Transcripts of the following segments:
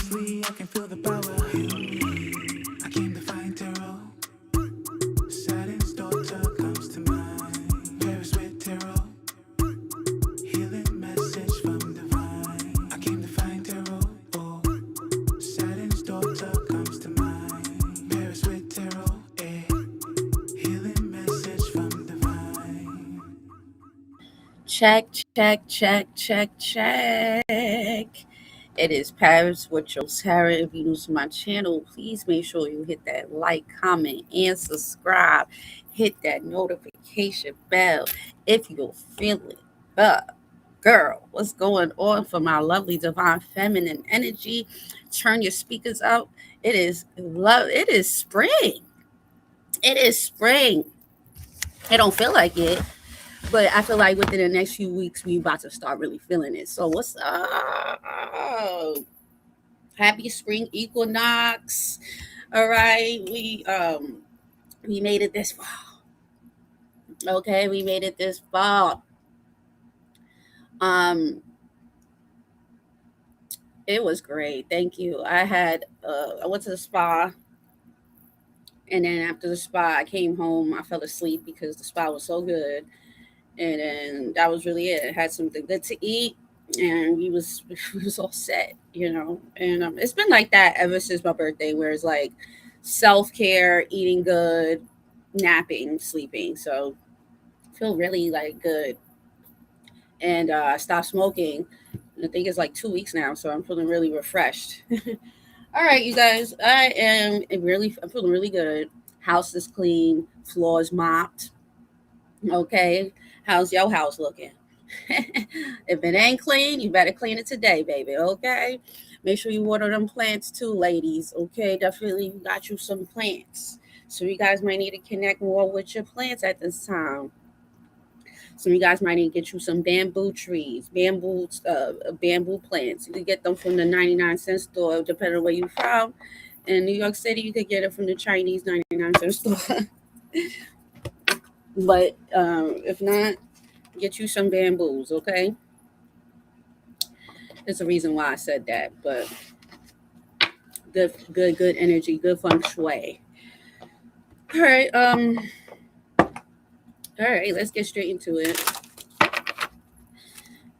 Honestly, I can feel the power. Heal me. I came to find tarot. Saturn's daughter comes to mind. Paris with tarot. Healing message from divine. I came to find tarot. Oh, Saturn's daughter comes to mind. Paris with tarot. Eh. Healing message from divine. Check, check, check, check, check. It is Paris with your Sarah. If you're new to my channel, please make sure you hit that like, comment, and subscribe. Hit that notification bell if you're feeling girl. What's going on for my lovely divine feminine energy? Turn your speakers up. It is love. It is spring. It is spring. It don't feel like it, but I feel like within the next few weeks we about to start really feeling it. So what's up? Happy spring equinox. All right. We made it this fall. Okay, we made it this fall. Um it was great. Thank you. I went to the spa, and then after the spa I came home. I fell asleep because the spa was so good. And then that was really it. I had something good to eat, and we was all set, you know. And it's been like that ever since my birthday, where it's like self care, eating good, napping, sleeping. So I feel really like good, and I stopped smoking. I think it's like 2 weeks now, so I'm feeling really refreshed. All right, you guys, I'm feeling really good. House is clean, floors mopped. Okay, how's your house looking? If it ain't clean, you better clean it today, baby. Okay, make sure you water them plants too, ladies. Okay, definitely got you some plants. So you guys might need to connect more with your plants at this time. So you guys might need to get you some bamboo trees, bamboo plants. You can get them from the 99-cent store, depending on where you're from. In New York City, you could get it from the Chinese 99-cent store. But if not, get you some bamboos, okay? There's a reason why I said that, but good energy, good feng shui. All right, all right, let's get straight into it.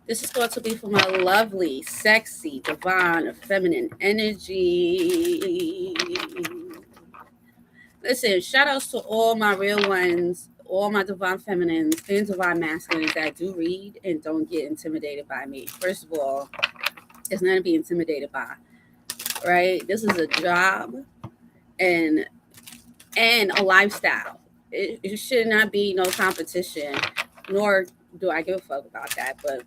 This is going to be for my lovely, sexy, divine, feminine energy. Listen, shout outs to all my real ones, all my divine feminines and divine masculines that do read and don't get intimidated by me. First of all, it's not to be intimidated by, right? This is a job and a lifestyle. It should not be no competition, nor do I give a fuck about that. But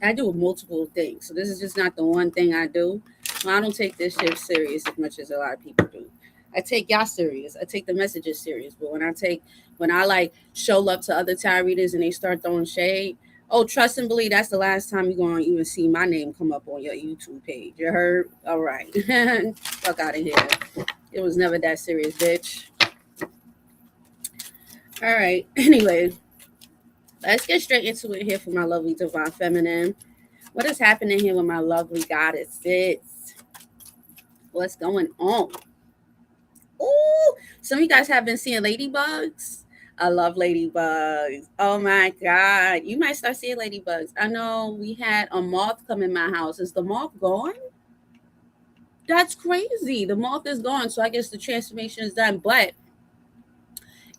I do multiple things, so this is just not the one thing I do. Well, I don't take this shit serious as much as a lot of people do. I take y'all serious. I take the messages serious. But when I like show up to other tarot readers and they start throwing shade, oh, trust and believe that's the last time you're going to even see my name come up on your YouTube page. You heard? All right. Fuck out of here. It was never that serious, bitch. All right. Anyway, let's get straight into it here for my lovely divine feminine. What is happening here with my lovely goddesses? What's going on? Ooh, some of you guys have been seeing ladybugs. I love ladybugs. Oh my God. You might start seeing ladybugs. I know we had a moth come in my house. Is the moth gone? That's crazy. The moth is gone. So I guess the transformation is done. But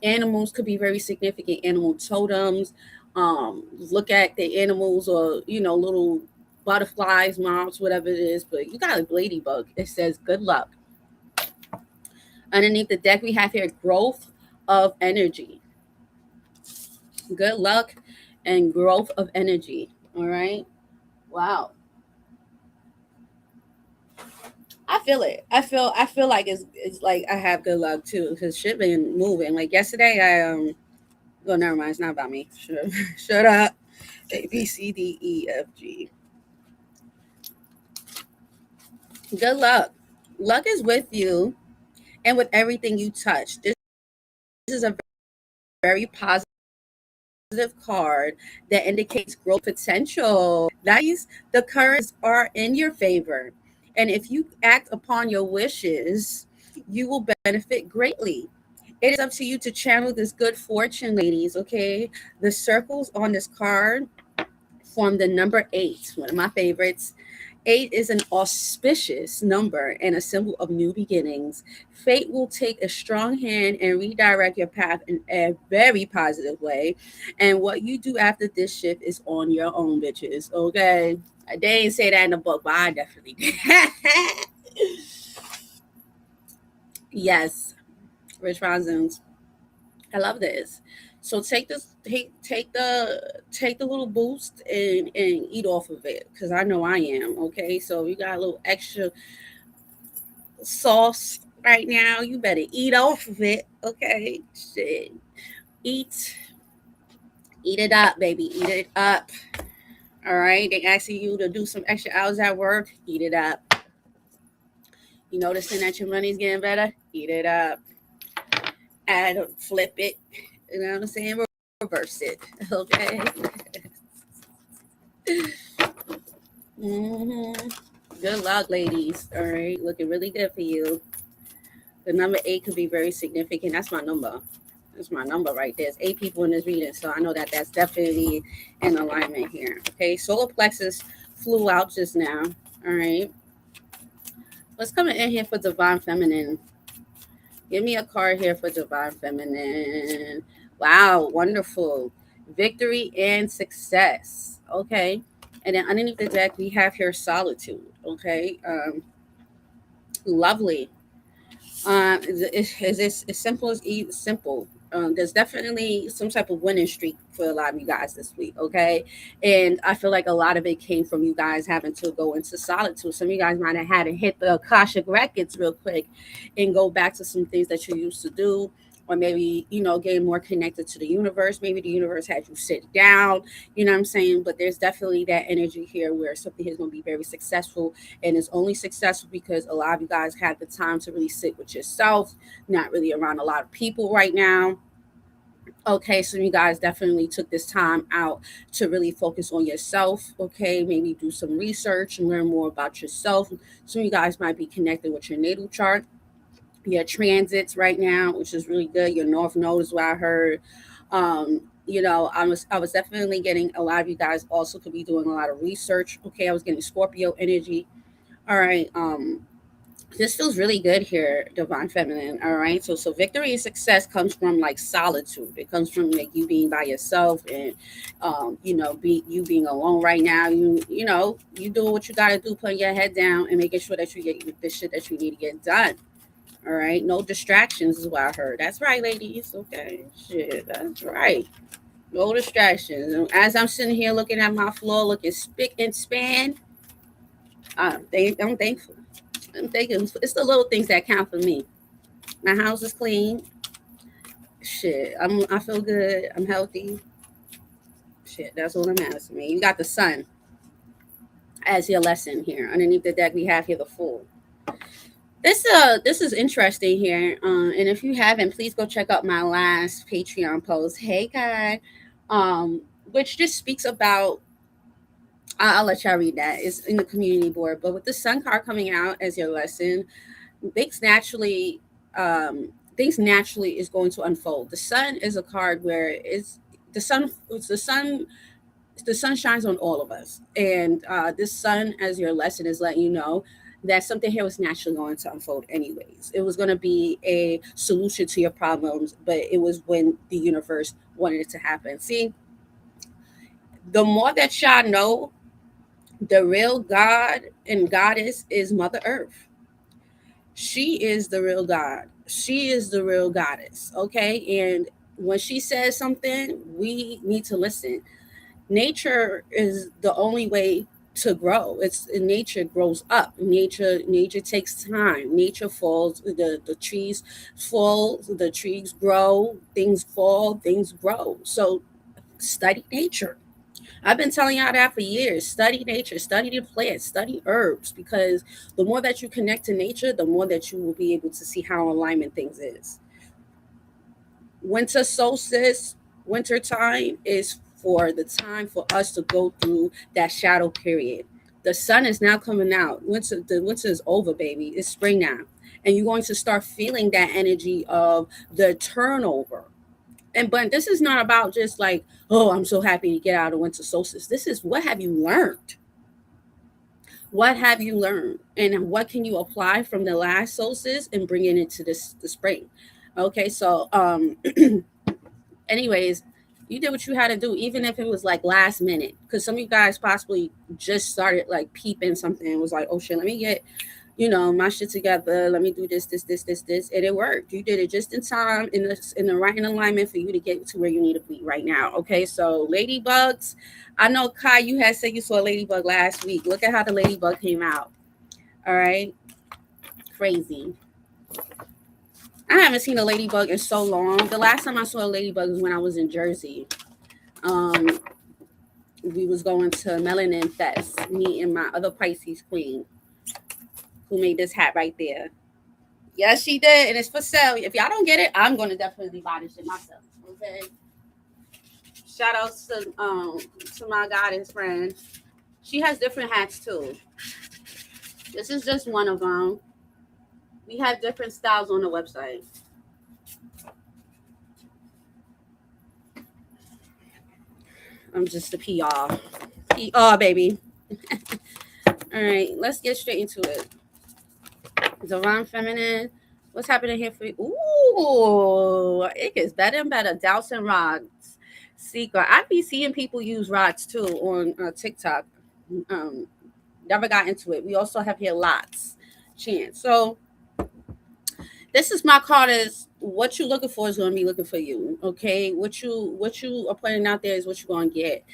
animals could be very significant. Animal totems. Look at the animals, or little butterflies, moths, whatever it is. But you got a ladybug. It says good luck. Underneath the deck, we have here growth of energy. Good luck and growth of energy. All right. Wow. I feel it. I feel like it's like I have good luck too, because shit been moving. Like yesterday, well, never mind. It's not about me. Shut up. A B C D E F G. Good luck. Luck is with you and with everything you touch. This is a very positive card that indicates growth potential. That means the cards are in your favor. And if you act upon your wishes, you will benefit greatly. It is up to you to channel this good fortune, ladies, okay? The circles on this card form the number eight, one of my favorites. Eight is an auspicious number and a symbol of new beginnings. Fate will take a strong hand and redirect your path in a very positive way. And what you do after this shift is on your own, bitches. Okay? They ain't say that in the book, but I definitely did. Yes, Rich Zones. I love this. So take this, take the little boost and eat off of it, because I know I am. Okay, so you got a little extra sauce right now. You better eat off of it. Okay, shit, eat, eat it up, baby, eat it up. All right, they asking you to do some extra hours at work. Eat it up. You noticing that your money's getting better? Eat it up. Add, flip it. You know what I'm saying? Reverse it. Okay. Hmm. Good luck, ladies. All right, looking really good for you. The number eight could be very significant. That's my number. That's my number right there. There's eight people in this reading, so I know that that's definitely in alignment here. Okay, solar plexus flew out just now. All right, let's come in here for divine feminine. Give me a card here for divine feminine. Wow, wonderful. Victory and success. Okay. And then underneath the deck, we have here solitude. Okay. Lovely. It's as simple as simple. There's definitely some type of winning streak for a lot of you guys this week, okay? And I feel like a lot of it came from you guys having to go into solitude. Some of you guys might have had to hit the Akashic records real quick and go back to some things that you used to do, or maybe, getting more connected to the universe. Maybe the universe had you sit down, you know what I'm saying? But there's definitely that energy here where something is going to be very successful, and it's only successful because a lot of you guys had the time to really sit with yourself, not really around a lot of people right now. Okay, so you guys definitely took this time out to really focus on yourself. Okay, maybe do some research and learn more about yourself. Some of you guys might be connected with your natal chart, your transits right now, which is really good. Your north node is what I heard. I was definitely getting a lot of you guys also could be doing a lot of research. Okay, I was getting Scorpio energy. All right. This feels really good here, divine feminine. All right, so victory and success comes from like solitude. It comes from like you being by yourself, and be you being alone right now. You doing what you got to do, putting your head down and making sure that you get the shit that you need to get done. All right, no distractions is what I heard. That's right, ladies. Okay, shit, that's right. No distractions. And as I'm sitting here looking at my floor, looking spick and span, I'm thankful. I'm thinking it's the little things that count for me. My house is clean. Shit, I feel good. I'm healthy. Shit, that's all that matters to me. You got the sun as your lesson here. Underneath the deck, we have here the Fool. This is interesting here. And if you haven't, please go check out my last Patreon post. Hey, guy, which just speaks about. I'll let y'all read that. It's in the community board. But with the Sun card coming out as your lesson, things naturally things naturally is going to unfold. The sun is a card where the sun shines on all of us, and this sun as your lesson is letting you know that something here was naturally going to unfold anyways. It was going to be a solution to your problems, but it was when the universe wanted it to happen. See, the more that y'all know, the real God and goddess is Mother Earth. She is the real God. She is the real goddess. Okay. And when she says something, we need to listen. Nature is the only way to grow. It's nature grows up. Nature takes time. Nature falls, the trees fall, the trees grow, things fall, things grow. So study nature. I've been telling y'all that for years. Study nature, study the plants, study herbs, because the more that you connect to nature, the more that you will be able to see how alignment things is. Winter solstice, winter time is for the time for us to go through that shadow period. The sun is now coming out. The winter is over, baby. It's spring now. And you're going to start feeling that energy of the turnover. And but this is not about just like, oh, I'm so happy to get out of winter solstice. This is what have you learned? What have you learned? And what can you apply from the last solstice and bring it into this the spring? Okay, so anyways, you did what you had to do, even if it was like last minute. Because some of you guys possibly just started like peeping something and was like, oh shit, let me get, my shit together. Let me do this, and it worked. You did it just in time, in the right in alignment for you to get to where you need to be right now. Okay, so ladybugs. I know Kai, you had said you saw a ladybug last week. Look at how the ladybug came out. All right, crazy. I haven't seen a ladybug in so long. The last time I saw a ladybug was when I was in Jersey. Um, we was going to Melanin Fest. Me and my other Pisces queen, who made this hat right there. Yes, she did, and it's for sale. If y'all don't get it, I'm gonna definitely buy this shit myself. Okay. Shout outs to my goddess friend. She has different hats too. This is just one of them. We have different styles on the website. I'm just a PR. PR, baby. All right, let's get straight into it. Divine Feminine. What's happening here for you? Ooh, it gets better and better. Doubts and rods. Secret. I be seeing people use rods too on TikTok. Um, Never got into it. We also have here lots. Chance. So this is my card is what you looking for is going to be looking for you. Okay, what you are putting out there is what you're going to get.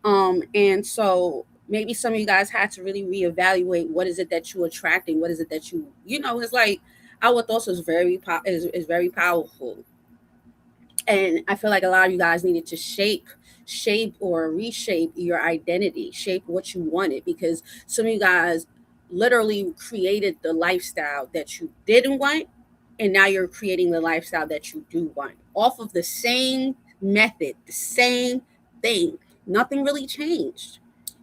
And so maybe some of you guys had to really reevaluate what is it that you're attracting, what is it that it's like our thoughts is very powerful. And I feel like a lot of you guys needed to shape or reshape your identity, shape what you wanted, because some of you guys literally created the lifestyle that you didn't want, and now you're creating the lifestyle that you do want off of the same method, the same thing. Nothing really changed.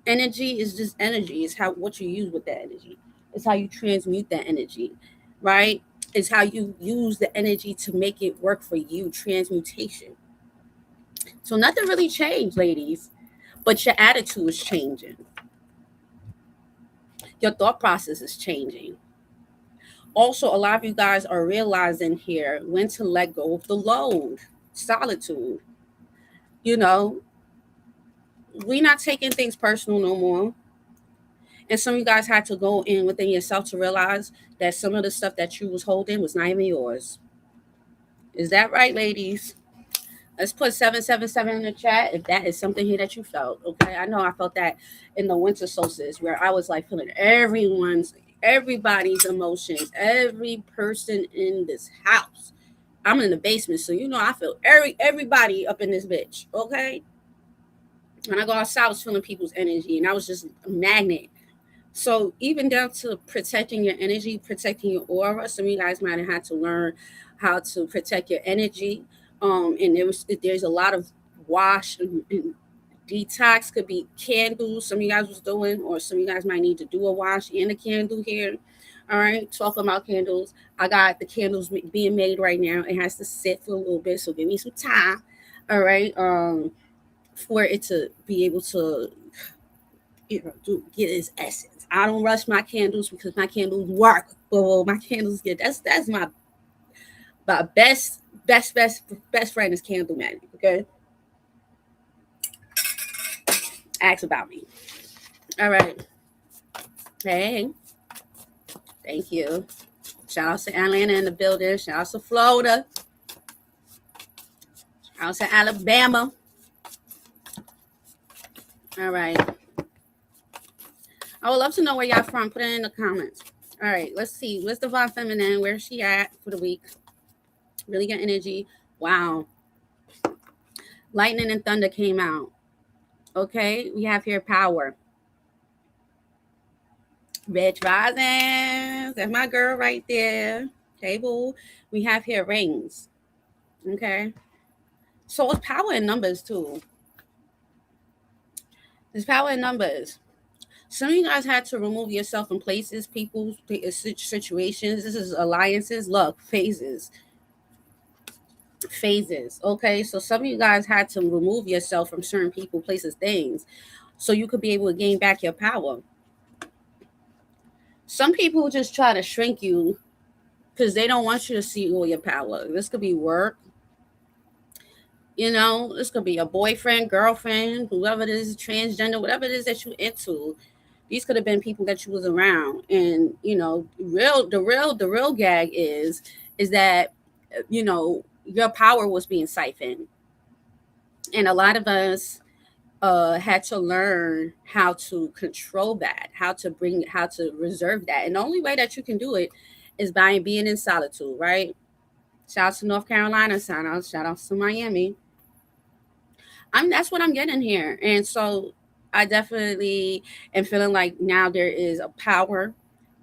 Energy is just energy. It's how what you use with that energy. It's how you transmute that energy, right? It's how you use the energy to make it work for you. Transmutation. So nothing really changed, ladies, but your attitude is changing. Your thought process is changing. Also, a lot of you guys are realizing here when to let go of the load, solitude. You know, we not taking things personal no more. And some of you guys had to go in within yourself to realize that some of the stuff that you was holding was not even yours. Is that right, ladies? Let's put 777 in the chat if that is something here that you felt. Okay. I know I felt that in the winter solstice where I was like feeling everybody's emotions, every person in this house. I'm in the basement, so I feel everybody up in this bitch. Okay. When I go outside, I was feeling people's energy and I was just a magnet. So even down to protecting your energy, protecting your aura, some of you guys might have had to learn how to protect your energy. And there's a lot of wash and detox. Could be candles. Some of you guys was doing, or some of you guys might need to do a wash and a candle here. All right, talking about candles. I got the candles being made right now. It has to sit for a little bit, so give me some time. All right, for it to be able to get its essence. I don't rush my candles because my candles work. Well, my candles get that's my best friend is Candle Man. Okay, ask about me. All right. Hey, thank you. Shout out to Atlanta in the building. Shout out to Florida. Shout out to Alabama. All right. I would love to know where y'all from. Put it in the comments. All right, let's see. What's Divine Feminine? Where's she at for the week? Really good energy. Wow. Lightning and thunder came out. Okay, we have here power. Red rising. That's my girl right there. Okay, boo. We have here rings. Okay. So it's power in numbers too. There's power in numbers. Some of you guys had to remove yourself from places, people, situations. This is alliances. Look, phases. Okay, so some of you guys had to remove yourself from certain people, places, things, so you could be able to gain back your power. Some people just try to shrink you because they don't want you to see all your power. This could be work. This could be a boyfriend, girlfriend, whoever it is, transgender, whatever it is that you into. These could have been people that you was around, and the real gag is that your power was being siphoned, and a lot of us had to learn how to control that, how to reserve that, and the only way that you can do it is by being in solitude, right? Shout out to North Carolina, shout out to Miami. That's what I'm getting here. And so I definitely am feeling like now there is a power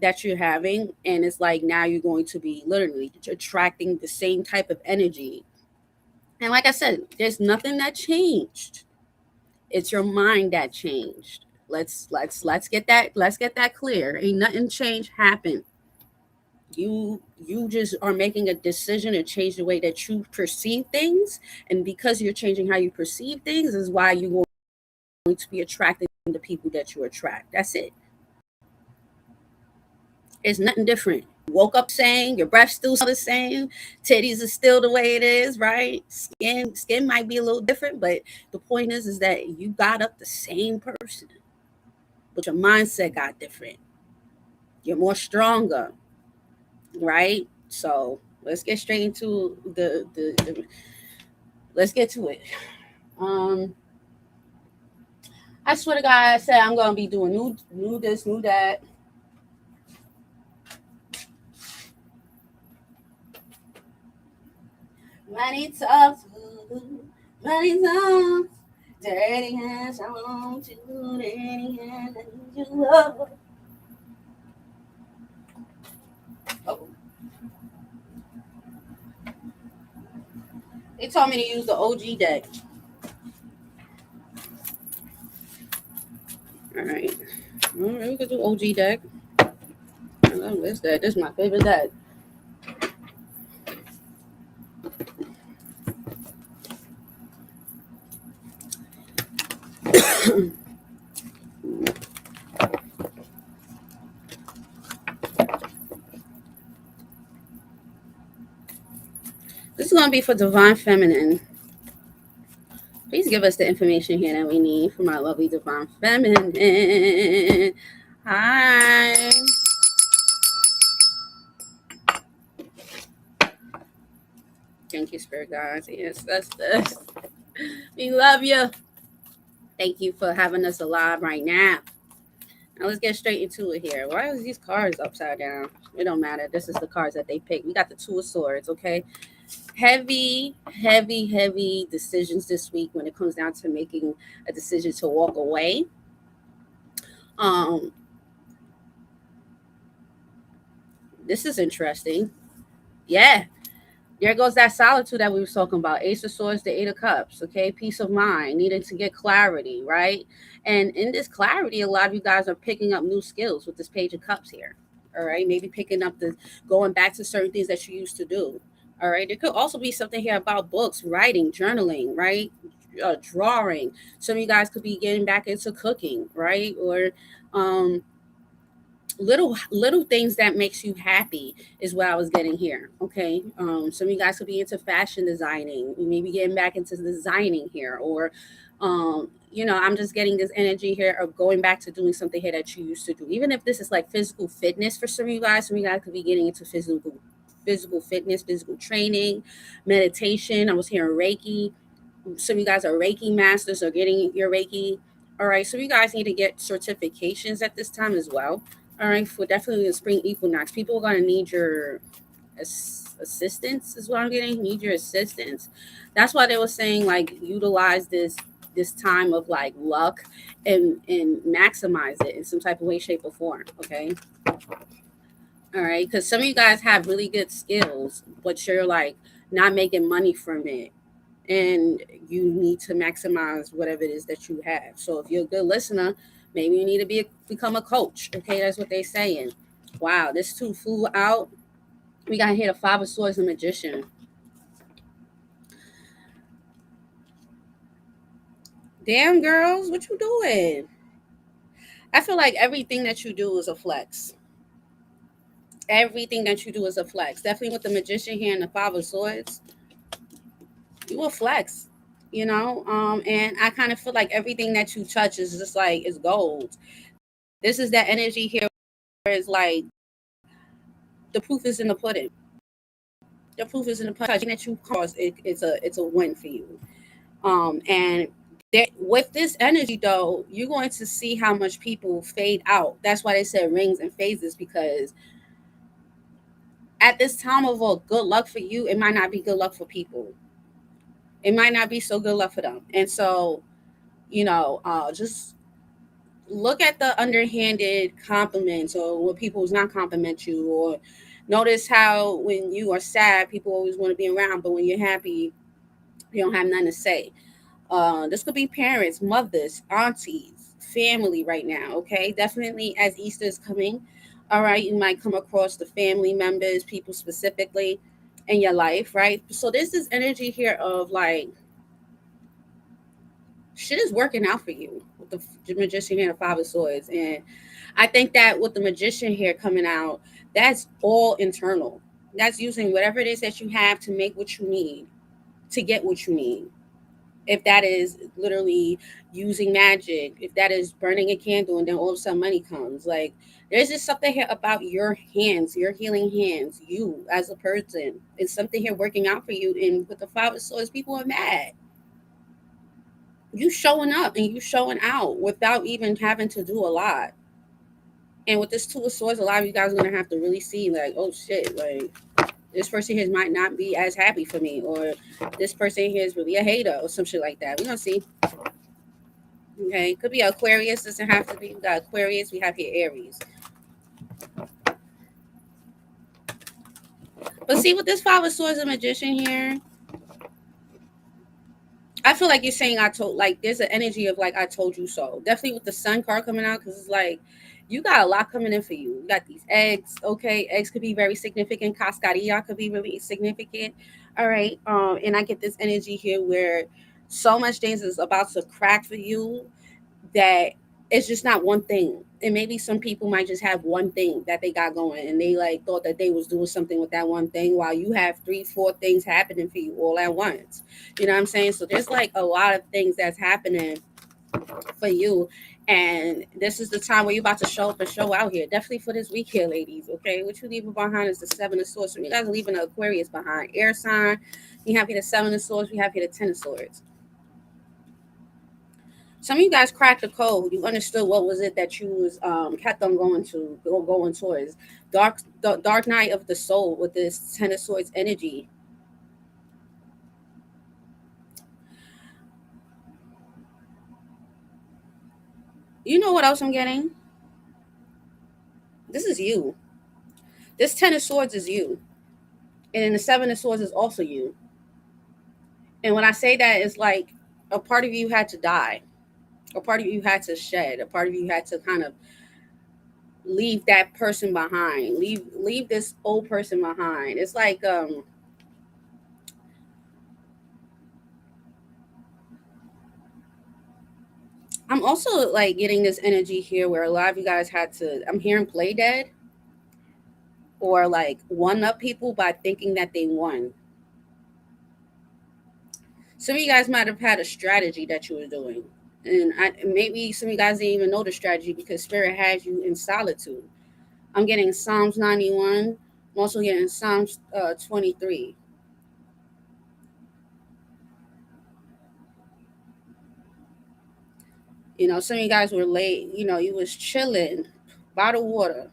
that you're having, and it's like now you're going to be literally attracting the same type of energy. And like I said, there's nothing that changed. It's your mind that changed. Let's get that clear. Ain't nothing change happened. You just are making a decision to change the way that you perceive things, and because you're changing how you perceive things is why you're going to be attracting the people that you attract. That's it. It's nothing different. Woke up saying your breath still the same, titties is still the way it is, right? Skin might be a little different, but the point is that you got up the same person, but your mindset got different. You're more stronger, right? So let's get straight into the let's get to it. Um, I swear to God, I said I'm gonna be doing new this, new that. Money talks, money talks. Dirty hands, I want to. Dirty hands, I need you love. Oh, they told me to use the OG deck. All right, we could do OG deck. I love this deck. This is my favorite deck. This is gonna be for Divine Feminine. Please give us the information here that we need for my lovely Divine Feminine. Hi. Thank you, Spirit Guides. Yes, that's this. We love you. Thank you for having us alive right now. Now let's get straight into it here. Why is these cards upside down? It don't matter. This is the cards that they picked. We got the Two of Swords, okay? Heavy, heavy, heavy decisions this week when it comes down to making a decision to walk away. Um, this is interesting. Yeah, there goes that solitude that we were talking about. Ace of Swords, the Eight of Cups. Okay, peace of mind, needing to get clarity, right? And in this clarity, a lot of you guys are picking up new skills with this Page of Cups here. All right, maybe picking up going back to certain things that you used to do. All right, there could also be something here about books, writing, journaling, right? Drawing. Some of you guys could be getting back into cooking, right? Or um, little things that makes you happy is what I was getting here. Okay. Some of you guys could be into fashion designing, maybe getting back into designing here, or I'm just getting this energy here of going back to doing something here that you used to do. Even if this is like physical fitness for some of you guys could be getting into physical fitness, physical training, meditation. I was hearing Reiki. Some of you guys are Reiki masters or getting your Reiki. All right, so you guys need to get certifications at this time as well. All right, for definitely the spring equinox, people are going to need your assistance. Is what I'm getting. Need your assistance. That's why they were saying like utilize this time of like luck and maximize it in some type of way, shape, or form. Okay. All right, because some of you guys have really good skills, but you're like not making money from it, and you need to maximize whatever it is that you have. So if you're a good listener, Maybe you need to become a coach. Okay, that's what they're saying. Wow, this two flew out. We got here the Five of Swords, the Magician. Damn, girls, what you doing? I feel like everything that you do is a flex. Everything that you do is a flex. Definitely with the Magician here and the Five of Swords, you will flex. And I kind of feel like everything that you touch is just like it's gold. This is that energy here where it's like the proof is in the pudding. The proof is in the pudding that you cause. It's a win for you. And with this energy though, you're going to see how much people fade out. That's why they said rings and phases, because at this time of all good luck for you, it might not be good luck for people. It might not be so good luck for them. And so, just look at the underhanded compliments or when people does not compliment you, or notice how when you are sad, people always want to be around, but when you're happy, you don't have nothing to say. This could be parents, mothers, aunties, family right now. Okay, definitely as Easter is coming. All right, you might come across the family members, people specifically in your life, right? So there's this energy here of like shit is working out for you with the Magician here and the Five of Swords. And I think that with the Magician here coming out, that's all internal. That's using whatever it is that you have to make what you need to get what you need. If that is literally using magic, if that is burning a candle and then all of a sudden money comes, like there's just something here about your hands, your healing hands, you as a person. It's something here working out for you. And with the Five of Swords, people are mad. You showing up and you showing out without even having to do a lot. And with this Two of Swords, a lot of you guys are gonna have to really see like, oh shit, like this person here might not be as happy for me, or this person here is really a hater, or some shit like that. We're gonna see. Okay, could be Aquarius, doesn't have to be. We got Aquarius, we have here Aries. But see, with this Five of Swords and Magician here, I feel like you're saying I told, like there's an energy of like I told you so. Definitely with the Sun card coming out, because it's like you got a lot coming in for you. You got these eggs. Okay, eggs could be very significant. Cascarilla could be really significant. All right. And I get this energy here where so much things is about to crack for you that it's just not one thing. And maybe some people might just have one thing that they got going, and they like thought that they was doing something with that one thing, while you have three, four things happening for you all at once. You know what I'm saying? So there's like a lot of things that's happening for you. And this is the time where you're about to show up and show out here. Definitely for this week here, ladies. Okay. What you leaving behind is the Seven of Swords. So you guys are leaving the Aquarius behind. Air sign. We have here the Seven of Swords. We have here the Ten of Swords. Some of you guys cracked the code. You understood what was it that you was kept on going towards. Dark night of the soul with this Ten of Swords energy. You know what else I'm getting? This is you. This Ten of Swords is you. And then the Seven of Swords is also you. And when I say that, it's like a part of you had to die. A part of you had to shed. A part of you had to kind of leave that person behind. Leave this old person behind. It's like I'm also like getting this energy here where a lot of you guys had to, I'm hearing play dead, or like one up people by thinking that they won. Some of you guys might have had a strategy that you were doing. And maybe some of you guys didn't even know the strategy because Spirit has you in solitude. I'm getting Psalms 91. I'm also getting Psalms 23. Some of you guys were late. You was chilling by the water,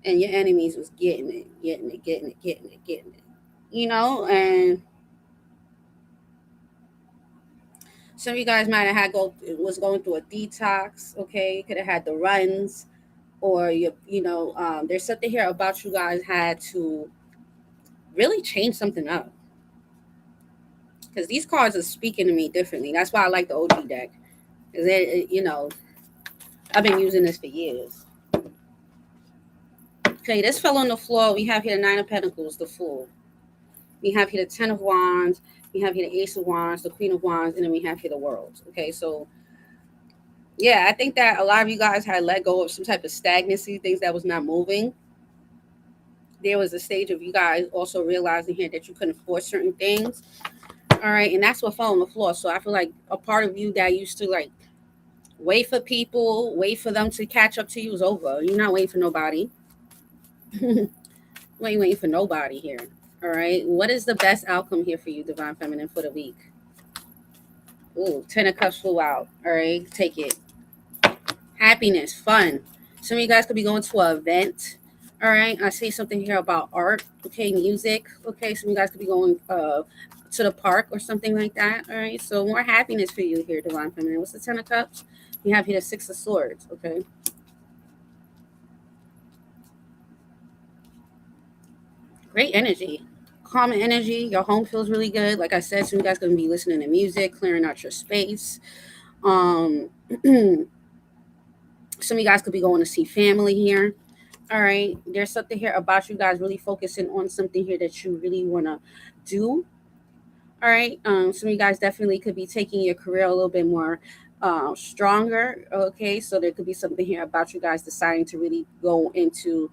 and your enemies was getting it, getting it, getting it, getting it, getting it. And some of you guys might have had was going through a detox. Okay, you could have had the runs, or there's something here about you guys had to really change something up, because these cards are speaking to me differently. That's why I like the OG deck, because it. I've been using this for years. Okay, this fell on the floor. We have here the Nine of Pentacles, the Fool. We have here the Ten of Wands. We have here the Ace of Wands, the Queen of Wands, and then we have here the World. Okay, so yeah, I think that a lot of you guys had let go of some type of stagnancy, things that was not moving. There was a stage of you guys also realizing here that you couldn't force certain things. All right, and that's what fell on the floor. So I feel like a part of you that used to like wait for people, wait for them to catch up to you is over. You're not waiting for nobody. You ain't waiting for nobody here. All right. What is the best outcome here for you, Divine Feminine, for the week? Ooh, 10 of Cups flew out. All right. Take it. Happiness, fun. Some of you guys could be going to an event. All right. I see something here about art. Okay. Music. Okay. Some of you guys could be going to the park or something like that. All right. So more happiness for you here, Divine Feminine. What's the 10 of Cups? You have here the Six of Swords. Okay. Great energy. Calm energy. Your home feels really good. Like I said, some of you guys going to be listening to music, clearing out your space. Some of you guys could be going to see family here. All right. There's something here about you guys really focusing on something here that you really want to do. All right. Some of you guys definitely could be taking your career a little bit more stronger. Okay. So there could be something here about you guys deciding to really go into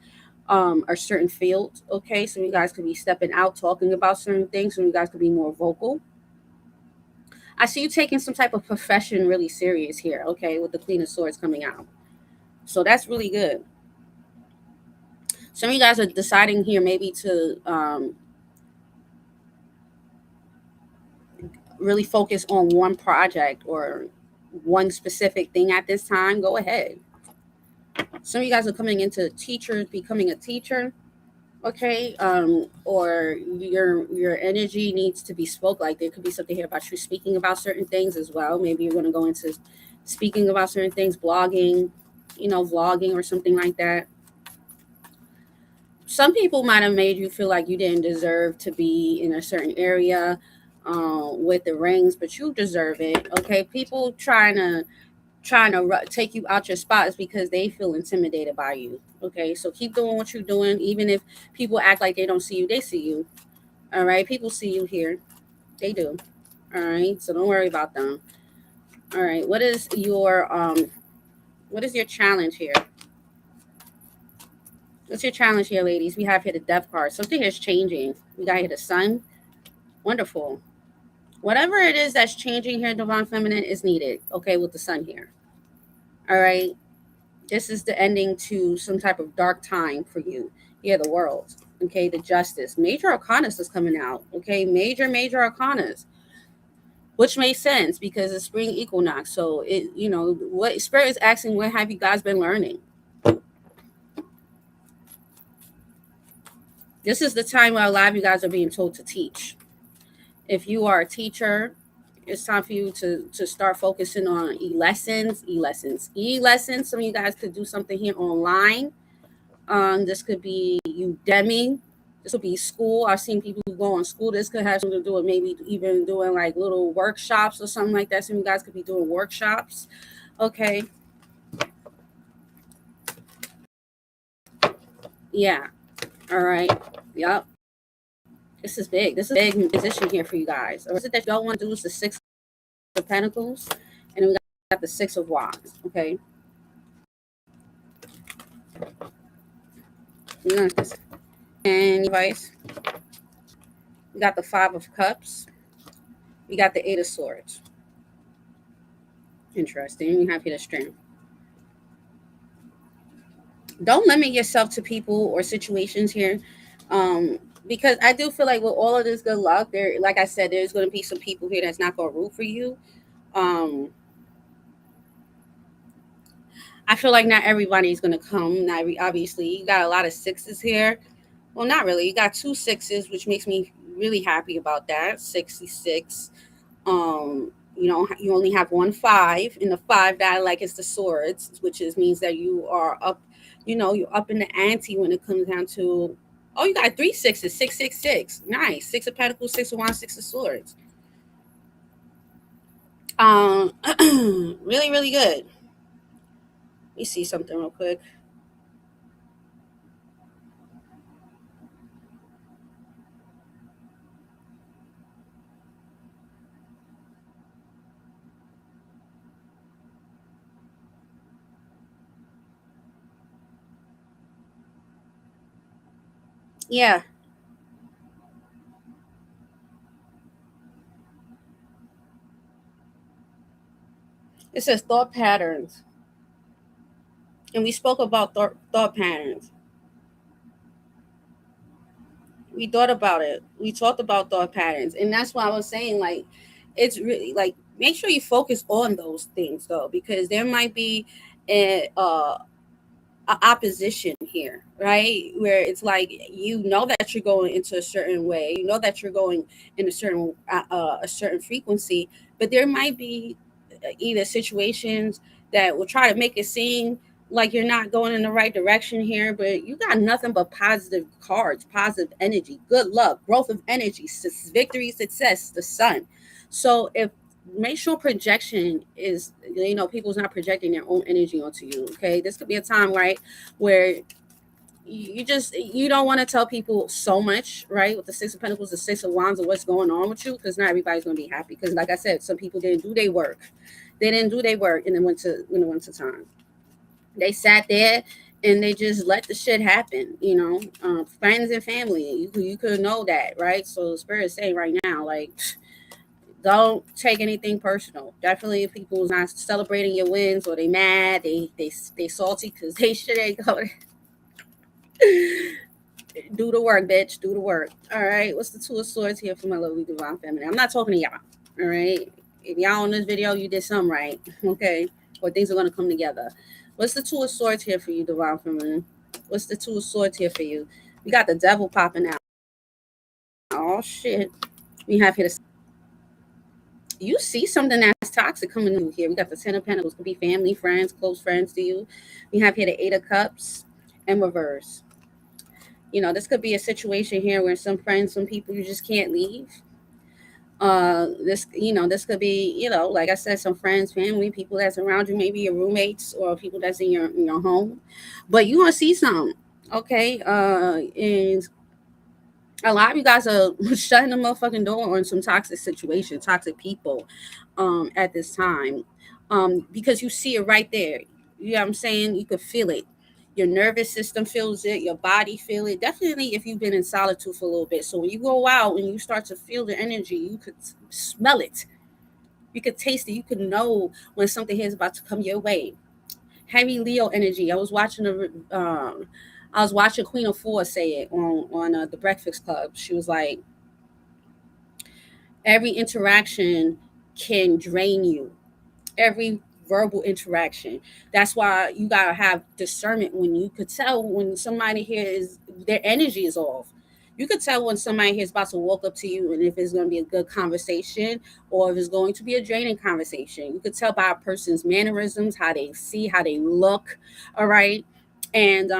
a certain field. Okay. So you guys could be stepping out, talking about certain things. So you guys could be more vocal. I see you taking some type of profession really serious here. Okay. With the Queen of Swords coming out. So that's really good. Some of you guys are deciding here maybe to really focus on one project or one specific thing at this time. Go ahead. Some of you guys are coming into teachers, becoming a teacher. Okay. Or your energy needs to be spoke. Like there could be something here about you speaking about certain things as well. Maybe you're going to go into speaking about certain things, blogging, vlogging or something like that. Some people might have made you feel like you didn't deserve to be in a certain area with the rings, but you deserve it. Okay. People trying to take you out your spot is because they feel intimidated by you. Okay, so keep doing what you're doing. Even if people act like they don't see you, they see you. All right, people see you here. They do. All right, so don't worry about them. All right, what is your challenge here? What's your challenge here, ladies? We have here the Death card. Something is changing. We got here the Sun. Wonderful. Whatever it is that's changing here, Divine Feminine, is needed. Okay, with the Sun here. All right. This is the ending to some type of dark time for you. Yeah, the World. Okay, the Justice. Major Arcanas is coming out. Okay, major Arcanas. Which makes sense because it's spring equinox. So what Spirit is asking, what have you guys been learning? This is the time where a lot of you guys are being told to teach. If you are a teacher, it's time for you to start focusing on e-lessons. Some of you guys could do something here online. This could be Udemy. This will be school. I've seen people who go on school. This could have something to do with maybe even doing like little workshops or something like that. Some of you guys could be doing workshops. Okay. Yeah. All right. Yep. This is big. This is a big position here for you guys. Or is it that y'all want to do is the Six of Pentacles, and we got the Six of Wands. Okay. You got this. And advice. We got the Five of Cups. We got the Eight of Swords. Interesting. We have here the Strength. Don't limit yourself to people or situations here. Because I do feel like with all of this good luck, there, like I said, there's going to be some people here that's not going to root for you. I feel like not everybody's going to come. Not obviously, you got a lot of sixes here. Well, not really. You got two sixes, which makes me really happy about that. 66. You only have one five, and the five that like is the swords, which means that you are up. You're up in the ante when it comes down to. Oh, you got three sixes. 666. Nice. Six of Pentacles, Six of Wands, Six of Swords. Really, really good. Let me see something real quick. Yeah, it says thought patterns, and we spoke about thought patterns. We thought about it. We talked about thought patterns, and that's why I was saying like it's really like make sure you focus on those things though, because there might be a opposition here, right? Where it's like you know that you're going into a certain way, you know that you're going in a certain frequency, but there might be either situations that will try to make it seem like you're not going in the right direction here, but you got nothing but positive cards, positive energy, good luck, growth of energy, victory, success, the sun. So if make sure projection is people's not projecting their own energy onto you. Okay, this could be a time, right, where you don't want to tell people so much, right, with the Six of Pentacles, the Six of Wands, of what's going on with you, because not everybody's going to be happy, because like I said, some people didn't do their work. They didn't do their work in the winter time. They sat there and they just let the shit happen, friends and family, you could know that, right? So spirit's saying right now, like, don't take anything personal. Definitely, if people's not celebrating your wins, or they mad, they salty because they shit ain't going. Do the work, bitch. Do the work. All right. What's the Two of Swords here for my lovely divine feminine? I'm not talking to y'all. All right. If y'all on this video, you did something right. Okay. Or things are gonna come together. What's the Two of Swords here for you, divine feminine? What's the Two of Swords here for you? We got the devil popping out. Oh shit. We have here the you see something that's toxic coming in here. We got the Ten of Pentacles, could be family, friends, close friends to you. We have here the Eight of Cups and reverse. This could be a situation here where some friends, some people you just can't leave. This could be, like I said, some friends, family, people that's around you, maybe your roommates or people that's in your home. But you gonna see something, okay? And a lot of you guys are shutting the motherfucking door on some toxic situation, toxic people, at this time, because you see it right there. You know what I'm saying? You could feel it. Your nervous system feels it. Your body feel it. Definitely, if you've been in solitude for a little bit. So when you go out and you start to feel the energy, you could smell it. You could taste it. You could know when something is about to come your way. Heavy Leo energy. I was watching Queen of Four say it on the Breakfast Club. She was like, every interaction can drain you. Every verbal interaction. That's why you gotta have discernment when you could tell when somebody here is their energy is off. You could tell when somebody here is about to walk up to you and if it's going to be a good conversation or if it's going to be a draining conversation. You could tell by a person's mannerisms, how they see, how they look. All right. And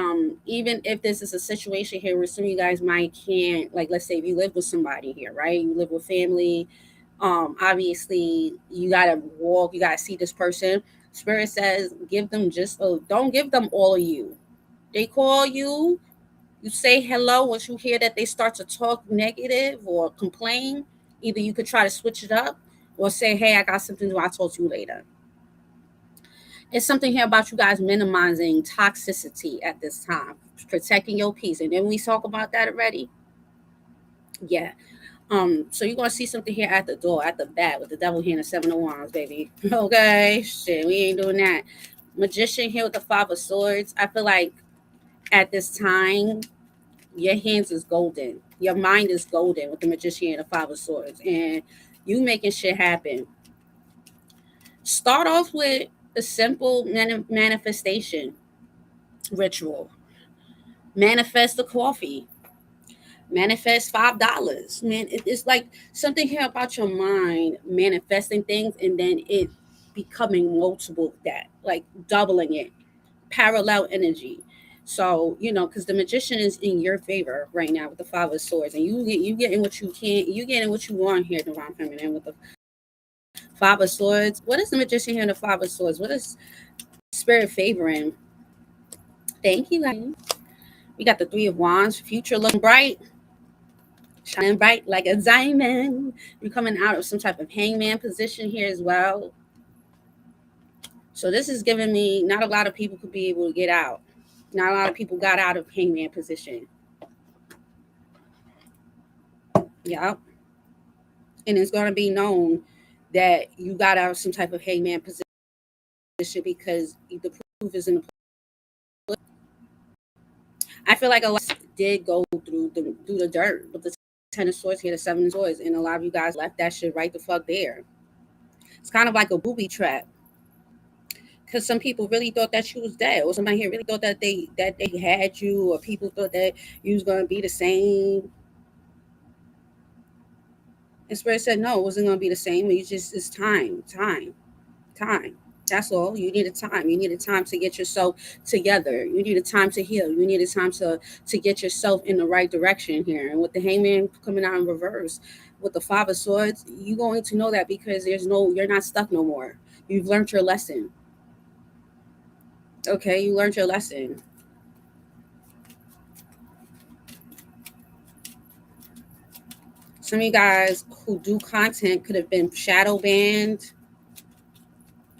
even if this is a situation here where some of you guys might can't, like, let's say if you live with somebody here, right? You live with family, obviously you gotta walk, you gotta see this person. Spirit says give them don't give them all of you. They call you, you say hello. Once you hear that they start to talk negative or complain, either you could try to switch it up or say, hey, I got something to do, I'll talk to you later. It's something here about you guys minimizing toxicity at this time, protecting your peace. And then we talk about that already. Yeah. So you're gonna see something here at the door, at the bat, with the devil here and the Seven of Wands, baby. Okay, shit, we ain't doing that. Magician here with the Five of Swords. I feel like at this time, your hands is golden, your mind is golden with the Magician and the Five of Swords, and you making shit happen. Start off with a simple manifestation ritual. Manifest the coffee. Manifest $5. Man, it's like something here about your mind manifesting things and then it becoming multiple, that like doubling it, parallel energy. So because the magician is in your favor right now with the Five of Swords, and you getting what you getting what you want here, divine feminine, with the Five of Swords. What is the magician here in the Five of Swords? What is Spirit favoring. Thank you, guys. We got the Three of Wands. Future looking bright, shining bright like a diamond. We're coming out of some type of hangman position here as well. So this is giving me not a lot of people could be able to get out. Not a lot of people got out of hangman position. Yeah. And it's going to be known that you got out of some type of hangman position because the proof is in the. I feel like a lot did go through the dirt with the Ten of Swords here, the Seven of Swords, and a lot of you guys left that shit right the fuck there. It's kind of like a booby trap. Because some people really thought that you was dead, or somebody here really thought that they had you, or people thought that you was gonna be the same. And Spirit said no, it wasn't gonna be the same. It's time. That's all. You needed time. You needed time to get yourself together. You needed time to heal. You needed time to get yourself in the right direction here. And with the Hangman coming out in reverse, with the Five of Swords, you're going to know that because you're not stuck no more. You've learned your lesson. Okay, you learned your lesson. Some of you guys who do content could have been shadow banned.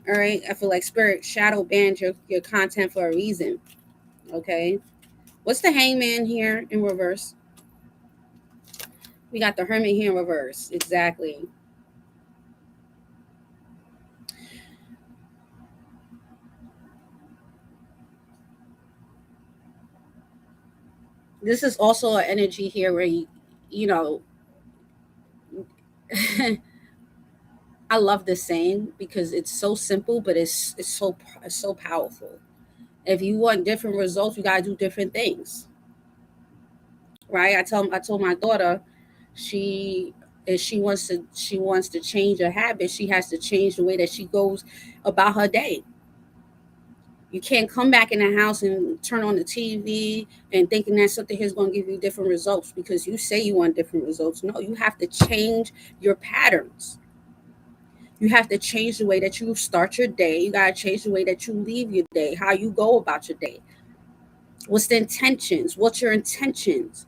All right, I feel like Spirit shadow banned your content for a reason. Okay, what's the Hangman here in reverse? We got the Hermit here in reverse. Exactly. This is also an energy here where you know I love this saying because it's so simple, but it's so powerful. If you want different results, you gotta do different things, right? I told my daughter, she if she wants to change her habit, she has to change the way that she goes about her day. You can't come back in the house and turn on the TV and thinking that something here is going to give you different results because you say you want different results. No, you have to change your patterns. You have to change the way that you start your day. You got to change the way that you leave your day, how you go about your day. What's the intentions? What's your intentions?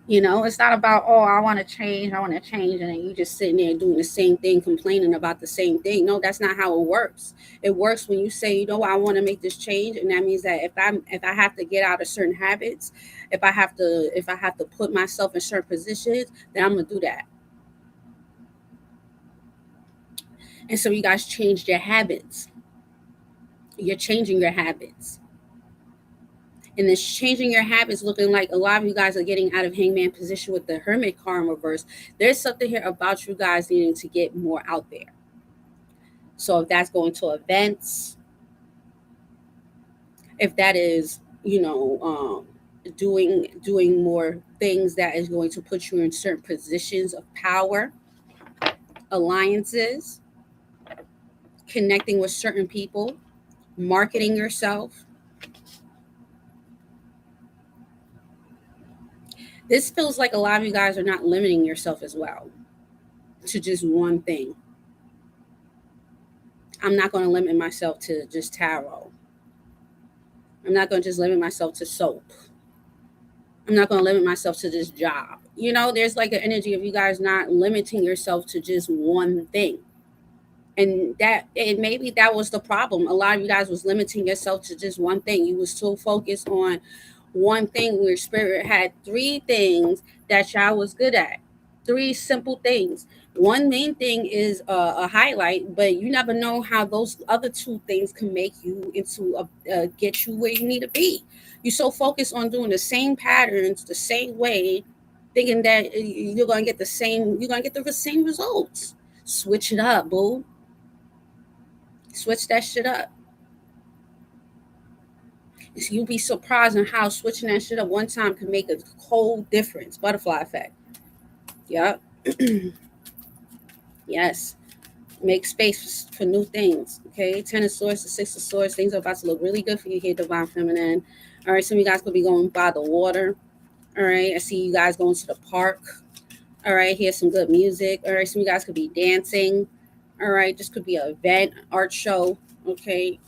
You know, it's not about, oh, I want to change, and then you just sitting there doing the same thing, complaining about the same thing. No, that's not how it works. It works when you say, you know, I want to make this change, and that means that if I have to get out of certain habits, if I have to put myself in certain positions, then I'm gonna do that. And so you guys changed your habits. You're changing your habits. And this changing your habits looking like a lot of you guys are getting out of hangman position with the hermit card in reverse. There's something here about you guys needing to get more out there. So if that's going to events, if that is, doing more things that is going to put you in certain positions of power, alliances, connecting with certain people, marketing yourself. This feels like a lot of you guys are not limiting yourself as well to just one thing. I'm not going to limit myself to just tarot. I'm not going to just limit myself to soap. I'm not going to limit myself to this job. You know, there's like an energy of you guys not limiting yourself to just one thing. And maybe that was the problem. A lot of you guys was limiting yourself to just one thing. You was so focused on one thing where Spirit had three things that y'all was good at. Three simple things. One main thing is a highlight, but you never know how those other two things can make you into get you where you need to be. You're so focused on doing the same patterns the same way, thinking that you're gonna get the same. You're gonna get the same results. Switch it up, boo. Switch that shit up. You'll be surprised on how switching that shit up one time can make a whole difference. Butterfly effect. Yep. Yes. Make space for new things. Okay. Ten of Swords to Six of Swords. Things are about to look really good for you here, Divine Feminine. All right. Some of you guys could be going by the water. All right. I see you guys going to the park. All right. Here's some good music. All right. Some of you guys could be dancing. All right. This could be an event, art show. Okay.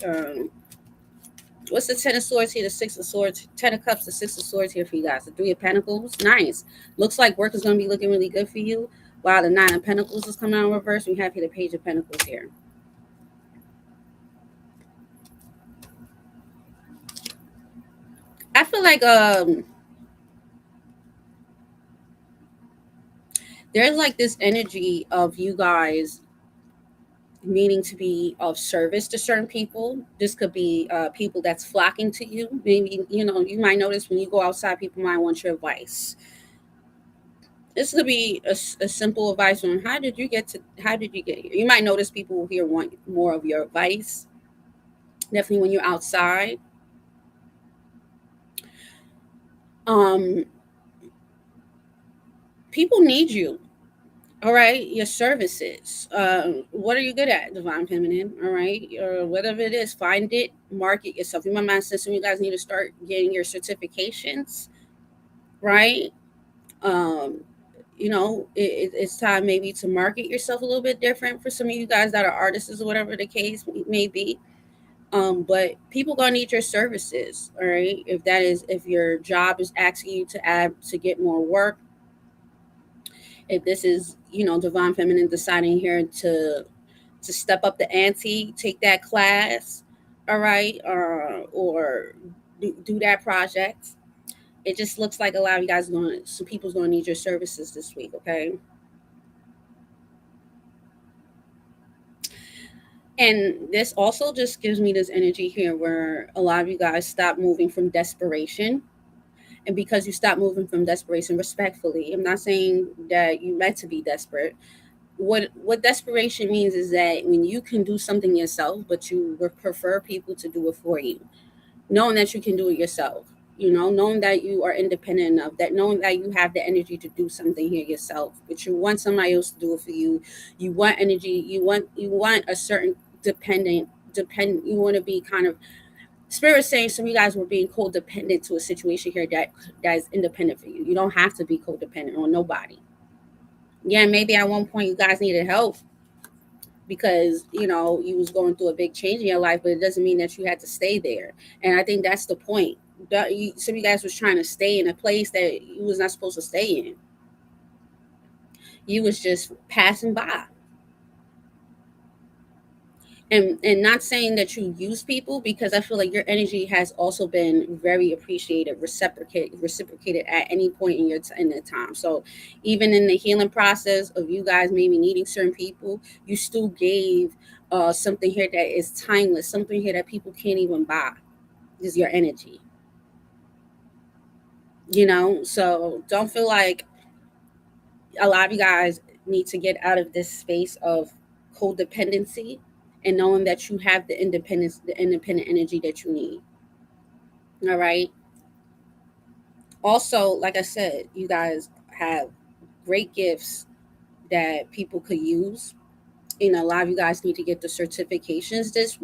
What's the Ten of Swords here? The Six of Swords, Ten of Cups, the Six of Swords here for you guys. The Three of Pentacles, nice. Looks like work is going to be looking really good for you. While the Nine of Pentacles is coming out in reverse, we have here the Page of Pentacles here. I feel like there's like this energy of you guys meaning to be of service to certain people. This could be people that's flocking to you. Maybe, you might notice when you go outside, people might want your advice. This could be a simple advice on how did you get here. You might notice people here want more of your advice. Definitely when you're outside. Um, People need you. All right, your services. What are you good at, Divine Feminine? All right, or whatever it is, find it, market yourself. You might said some of you guys need to start getting your certifications, right? Um, it's time maybe to market yourself a little bit different for some of you guys that are artists or whatever the case may be. But people gonna need your services, all right? If your job is asking you to add to get more work, if this is Divine Feminine deciding here to step up the ante, take that class, all right, or do that project. It just looks like a lot of you guys some people's going to need your services this week, okay? And this also just gives me this energy here where a lot of you guys stop moving from desperation. And because you stop moving from desperation respectfully, I'm not saying that you meant to be desperate. What desperation means is that when you can do something yourself, but you would prefer people to do it for you, knowing that you can do it yourself, knowing that you are independent enough, that knowing that you have the energy to do something here yourself, but you want somebody else to do it for you. You want energy. You want a certain dependent. You want to be kind of spirit saying some of you guys were being codependent to a situation here that is independent for you. You don't have to be codependent on nobody. Yeah, maybe at one point you guys needed help because you was going through a big change in your life, but it doesn't mean that you had to stay there. And I think that's the point. Some of you guys was trying to stay in a place that you was not supposed to stay in. You was just passing by. And not saying that you use people, because I feel like your energy has also been very appreciated, reciprocated at any point in in the time. So even in the healing process of you guys maybe needing certain people, you still gave something here that is timeless, something here that people can't even buy. Is your energy. So don't feel like a lot of you guys need to get out of this space of codependency and knowing that you have the independent energy that you need. All right. Also, like I said, you guys have great gifts that people could use. A lot of you guys need to get the certifications this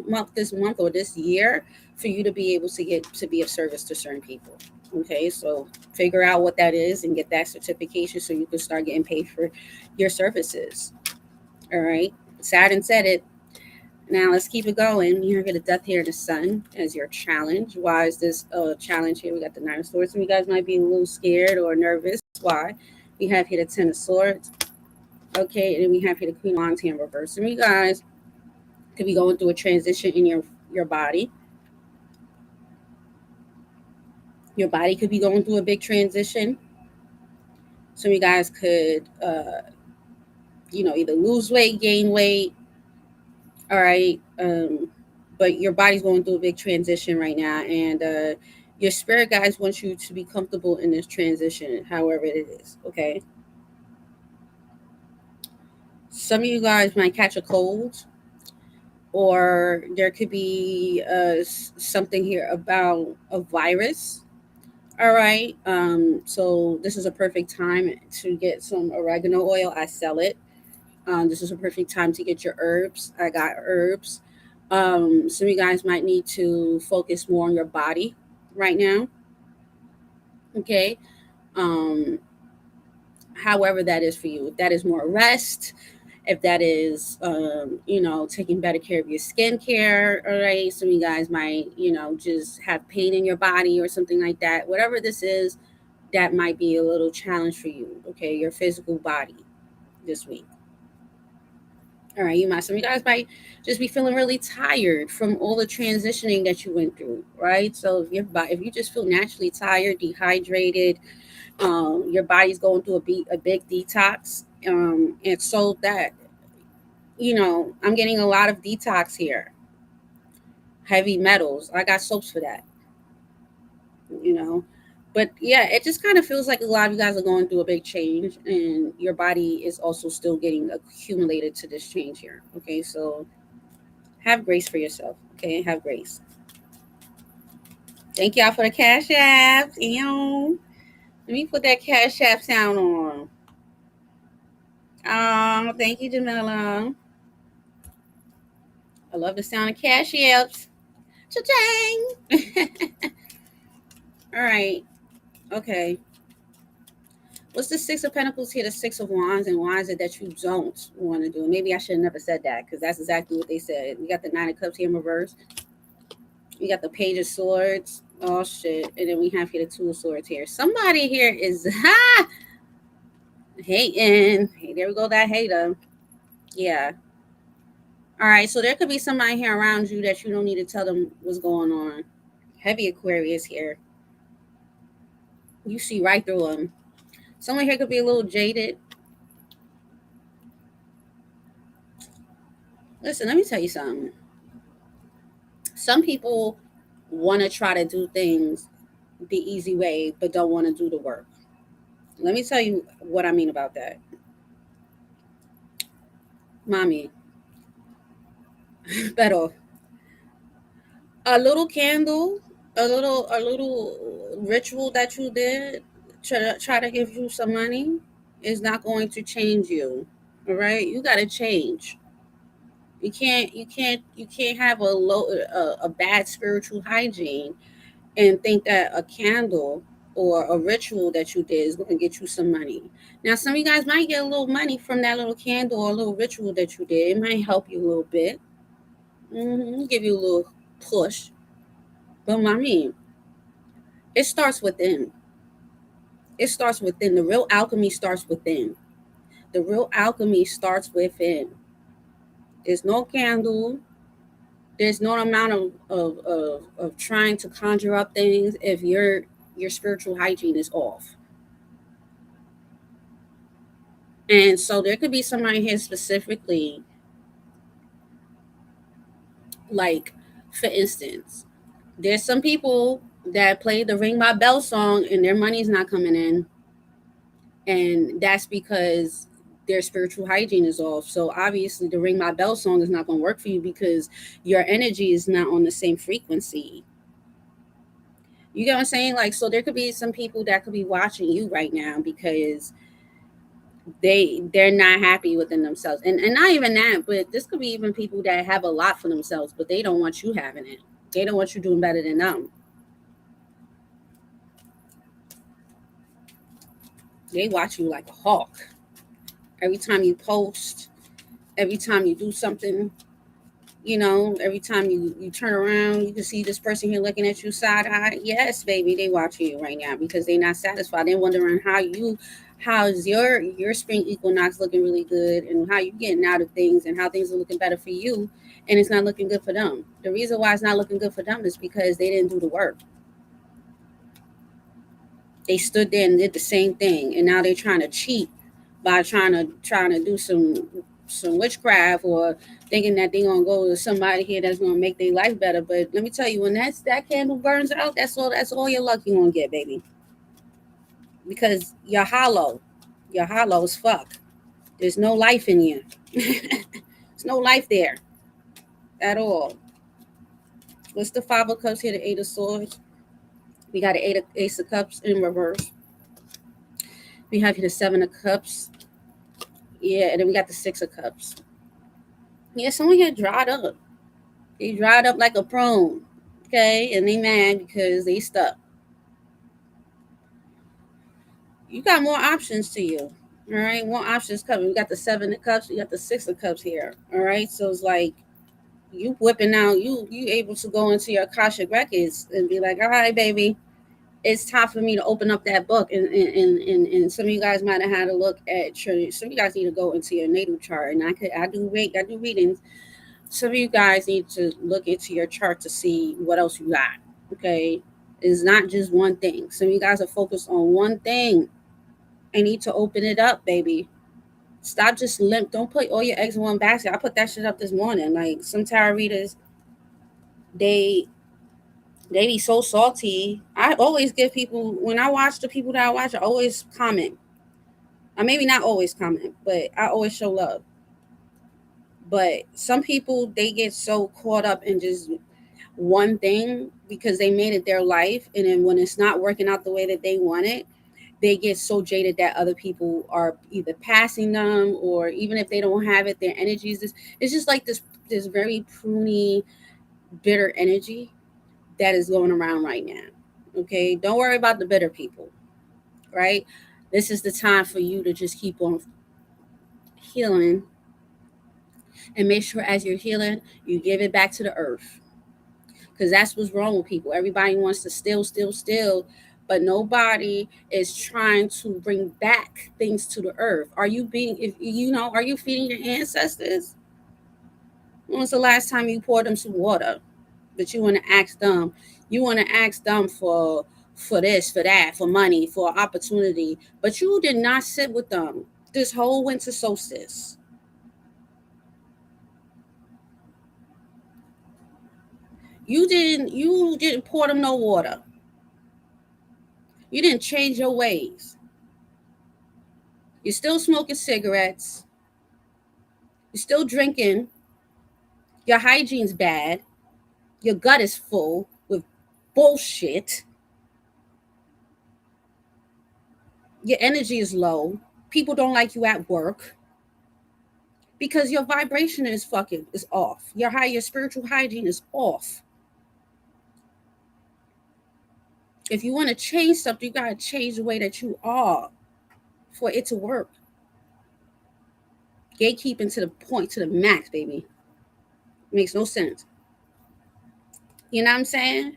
month or this year for you to be able to be of service to certain people. Okay, so figure out what that is and get that certification so you can start getting paid for your services. All right. Saturn said it. Now let's keep it going. You're gonna get a death here in the sun as your challenge. Why is this a challenge here? We got the Nine of Swords. Some of you guys might be a little scared or nervous. Why? We have here the Ten of Swords. Okay, and then we have here the Queen of Wands here in reverse. Some of you guys could be going through a transition in your body. Your body could be going through a big transition. Some of you guys could, either lose weight, gain weight. All right. But your body's going through a big transition right now. And your spirit guides want you to be comfortable in this transition, however it is. Okay. Some of you guys might catch a cold, or there could be something here about a virus. All right. So this is a perfect time to get some oregano oil. I sell it. This is a perfect time to get your herbs. I got herbs. Some of you guys might need to focus more on your body right now. Okay. Um, However that is for you. If that is more rest, if that is, taking better care of your skincare. All right. Some of you guys might, just have pain in your body or something like that. Whatever this is, that might be a little challenge for you. Okay. Your physical body this week. All right. Some of you guys might just be feeling really tired from all the transitioning that you went through. Right. So if you just feel naturally tired, dehydrated, your body's going through a big detox. And so that, I'm getting a lot of detox here. Heavy metals. I got soaps for that, you know. But yeah, it just kind of feels like a lot of you guys are going through a big change, and your body is also still getting accumulated to this change here. Okay, so have grace for yourself. Okay, have grace. Thank y'all for the cash apps. Let me put that cash app sound on. Thank you, Jamila. I love the sound of cash apps. Cha-ching! All right. Okay. What's the Six of Pentacles here? The Six of Wands, and why is it that you don't want to do it? Maybe I should have never said that, because that's exactly what they said. We got the Nine of Cups here in reverse. We got the Page of Swords. Oh shit! And then we have here the Two of Swords here. Somebody here is hating. Hey, there we go. That hater. Yeah. All right. So there could be somebody here around you that you don't need to tell them what's going on. Heavy Aquarius here. You see right through them. Someone here could be a little jaded. Listen, let me tell you something. Some people want to try to do things the easy way, but don't want to do the work. Let me tell you what I mean about that. Mommy, pero a little candle, a little ritual that you did, try to give you some money, is not going to change you. All right, you got to change. You can't have a bad spiritual hygiene and think that a candle or a ritual that you did is going to get you some money. Now, some of you guys might get a little money from that little candle or a little ritual that you did. It might help you a little bit, give you a little push. But I mean, it starts within. It starts within. The real alchemy starts within. The real alchemy starts within. There's no candle. There's no amount of trying to conjure up things if your spiritual hygiene is off. And so there could be somebody here specifically, like, for instance, there's some people that play the Ring My Bell song and their money's not coming in. And that's because their spiritual hygiene is off. So obviously the Ring My Bell song is not going to work for you because your energy is not on the same frequency. You get what I'm saying? Like, so there could be some people that could be watching you right now because they're not happy within themselves, and not even that, but this could be even people that have a lot for themselves, but they don't want you having it. They don't want you doing better than them. They watch you like a hawk. Every time you post, every time you do something, every time you turn around, you can see this person here looking at you side eye. Yes, baby, they watching you right now because they're not satisfied. They're wondering how's your spring equinox looking really good, and how you getting out of things, and how things are looking better for you, and it's not looking good for them. The reason why it's not looking good for them is because they didn't do the work. They stood there and did the same thing, and now they're trying to cheat by trying to do some witchcraft, or thinking that they're gonna go to somebody here that's gonna make their life better. But let me tell you, when that candle burns out, that's all your luck you're gonna get, baby. Because you're hollow. You're hollow as fuck. There's no life in you. There's no life there at all. What's the Five of Cups here? The Eight of Swords. We got the Ace of Cups in reverse. We have here the Seven of Cups. Yeah, and then we got the Six of Cups. Yeah, someone here dried up. They dried up like a prune. Okay, and they mad because they stuck. You got more options to you. All right, more options coming. We got the seven of cups. We got the six of cups here. All right, so it's like you whipping out. You able to go into your Akashic records and be like, all right, baby, it's time for me to open up that book. And some of you guys might have had a look at your. Some of you guys need to go into your natal chart, and I do readings. Some of you guys need to look into your chart to see what else you got. Okay, it's not just one thing. Some of you guys are focused on one thing. I need to open it up, baby. Stop just limp. Don't put all your eggs in one basket. I put that shit up this morning. Like some tarot readers, they they be so salty. I always give people when I watch the people that I watch, I always comment. I maybe not always comment, but I always show love. But some people they get so caught up in just one thing because they made it their life, and then when it's not working out the way that they want it, they get so jaded that other people are either passing them or even if they don't have it, their energies. It's just like this very pruny, bitter energy that is going around right now. Okay, don't worry about the bitter people. Right, this is the time for you to just keep on healing and make sure as you're healing, you give it back to the earth because that's what's wrong with people. Everybody wants to steal, but nobody is trying to bring back things to the earth. Are you being, if you know, are you feeding your ancestors? When was the last time you poured them some water? But you want to ask them, you want to ask them for this, for that, for money, for opportunity, but you did not sit with them this whole winter solstice. You didn't pour them no water. You didn't change your ways. You're still smoking cigarettes. You're still drinking. Your hygiene's bad. Your gut is full with bullshit. Your energy is low. People don't like you at work because your vibration is off. Your spiritual hygiene is off. If you want to change something, you gotta change the way that you are for it to work. Gatekeeping to the point, to the max, baby. Makes no sense. You know what I'm saying?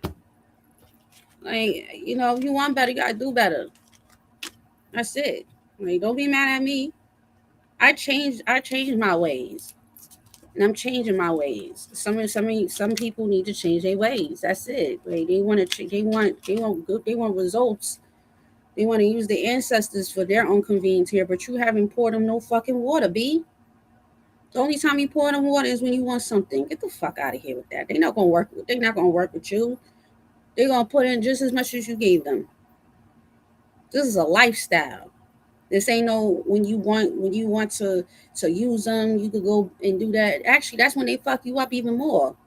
Like, if you want better, you gotta do better. That's it. Like, don't be mad at me. I changed my ways. And I'm changing my ways. Some people need to change their ways. That's it. Like they want to they want results. They want to use the ancestors for their own convenience here, but you haven't poured them no fucking water, B. The only time you pour them water is when you want something. Get the fuck out of here with that. They're not gonna work with you. They're gonna put in just as much as you gave them. This is a lifestyle. This ain't no when you want to use them, you could go and do that. Actually, that's when they fuck you up even more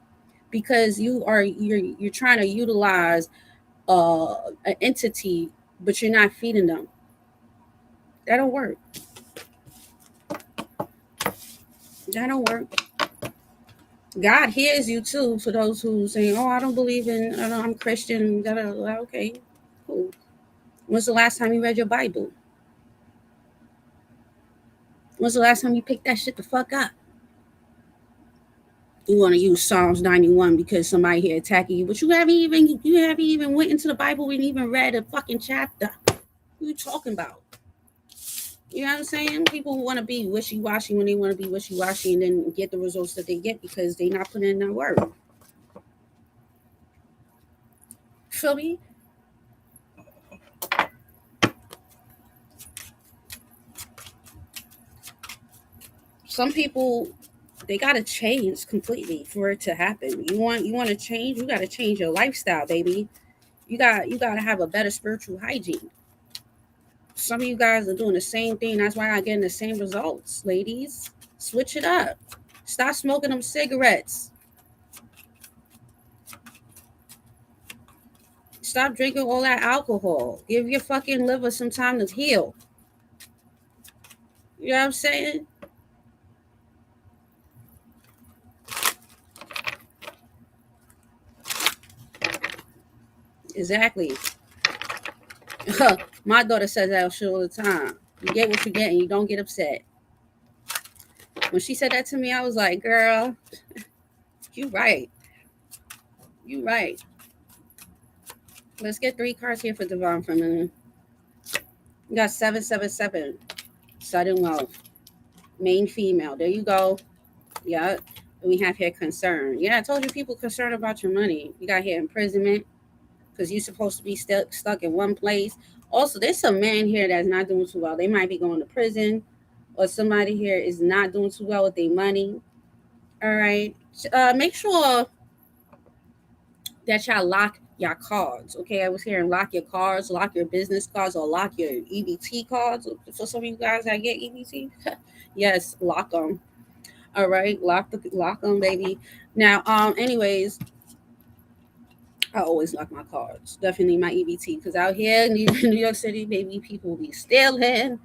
because you're trying to utilize an entity, but you're not feeding them. That don't work. That don't work. God hears you too. For those who say, "Oh, I don't believe in, I don't, I'm Christian." Da, da, da. Okay, cool. When's the last time you read your Bible? When's the last time you picked that shit the fuck up? You want to use Psalms 91 because somebody here attacking you, but you haven't even went into the Bible and even read a fucking chapter. What are you talking about? You know what I'm saying? People want to be wishy-washy when they want to be wishy-washy and then get the results that they get because they not putting in their work. Feel me? Some people they gotta change completely for it to happen. You want to change, you gotta change your lifestyle, baby. You gotta have a better spiritual hygiene. Some of you guys are doing the same thing. That's why I'm getting the same results, ladies. Switch it up. Stop smoking them cigarettes. Stop drinking all that alcohol. Give your fucking liver some time to heal. You know what I'm saying? Exactly. My daughter says that shit all the time. You get what you get and you don't get upset. When she said that to me, I was like, girl, you right. You right. Let's get 3 cards here for Devon for a minute. You got 777. Sudden wealth. Main female. There you go. Yeah. We have here concern. Yeah, I told you people concerned about your money. You got here imprisonment because you're supposed to be stuck in one place. Also, there's some man here that's not doing too well. They might be going to prison, or somebody here is not doing too well with their money. All right. Make sure that y'all lock your cards. Okay, I was hearing lock your cards, lock your business cards, or lock your EBT cards. For some of you guys that get EBT, yes, lock them. All right, lock them, baby. Now, anyways, I always lock my cards. Definitely my EBT, because out here in New York City, baby, people be stealing.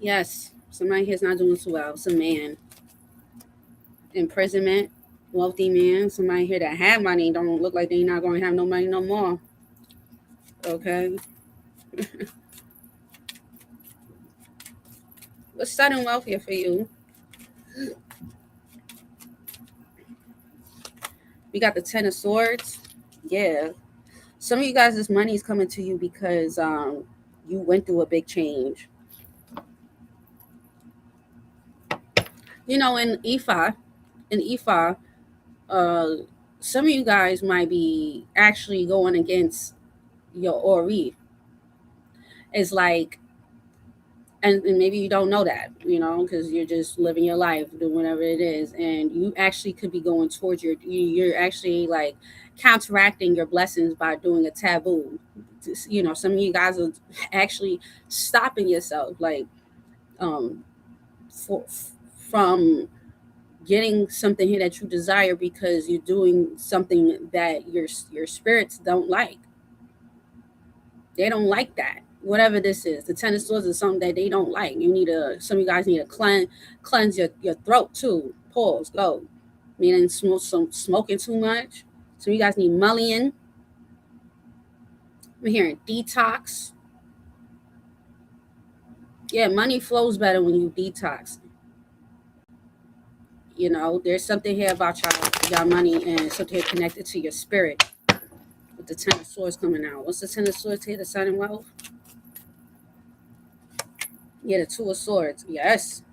Yes, somebody here's not doing too well. Some man, imprisonment, wealthy man. Somebody here that had money don't look like they not going to have no money no more. Okay, what's sudden wealth here for you? We got the Ten of Swords. Yeah, some of you guys, this money is coming to you because you went through a big change. You know, in Ifa, uh, some of you guys might be actually going against your Ori. It's like, and maybe you don't know that, because you're just living your life, doing whatever it is, and you actually could be going towards you're actually like counteracting your blessings by doing a taboo. Some of you guys are actually stopping yourself, like, um, for, from getting something here that you desire because you're doing something that your spirits don't like. They don't like that. Whatever this is, the Ten of Swords is something that they don't like. Some of you guys need to cleanse your throat too. Pause. Go. Meaning smoking too much. Some of you guys need mullion. I'm hearing detox. Yeah, money flows better when you detox. There's something here about y'all money and something here connected to your spirit with the Ten of Swords coming out. What's the Ten of Swords here? The Sun and Wealth. Yeah, the Two of Swords. Yes.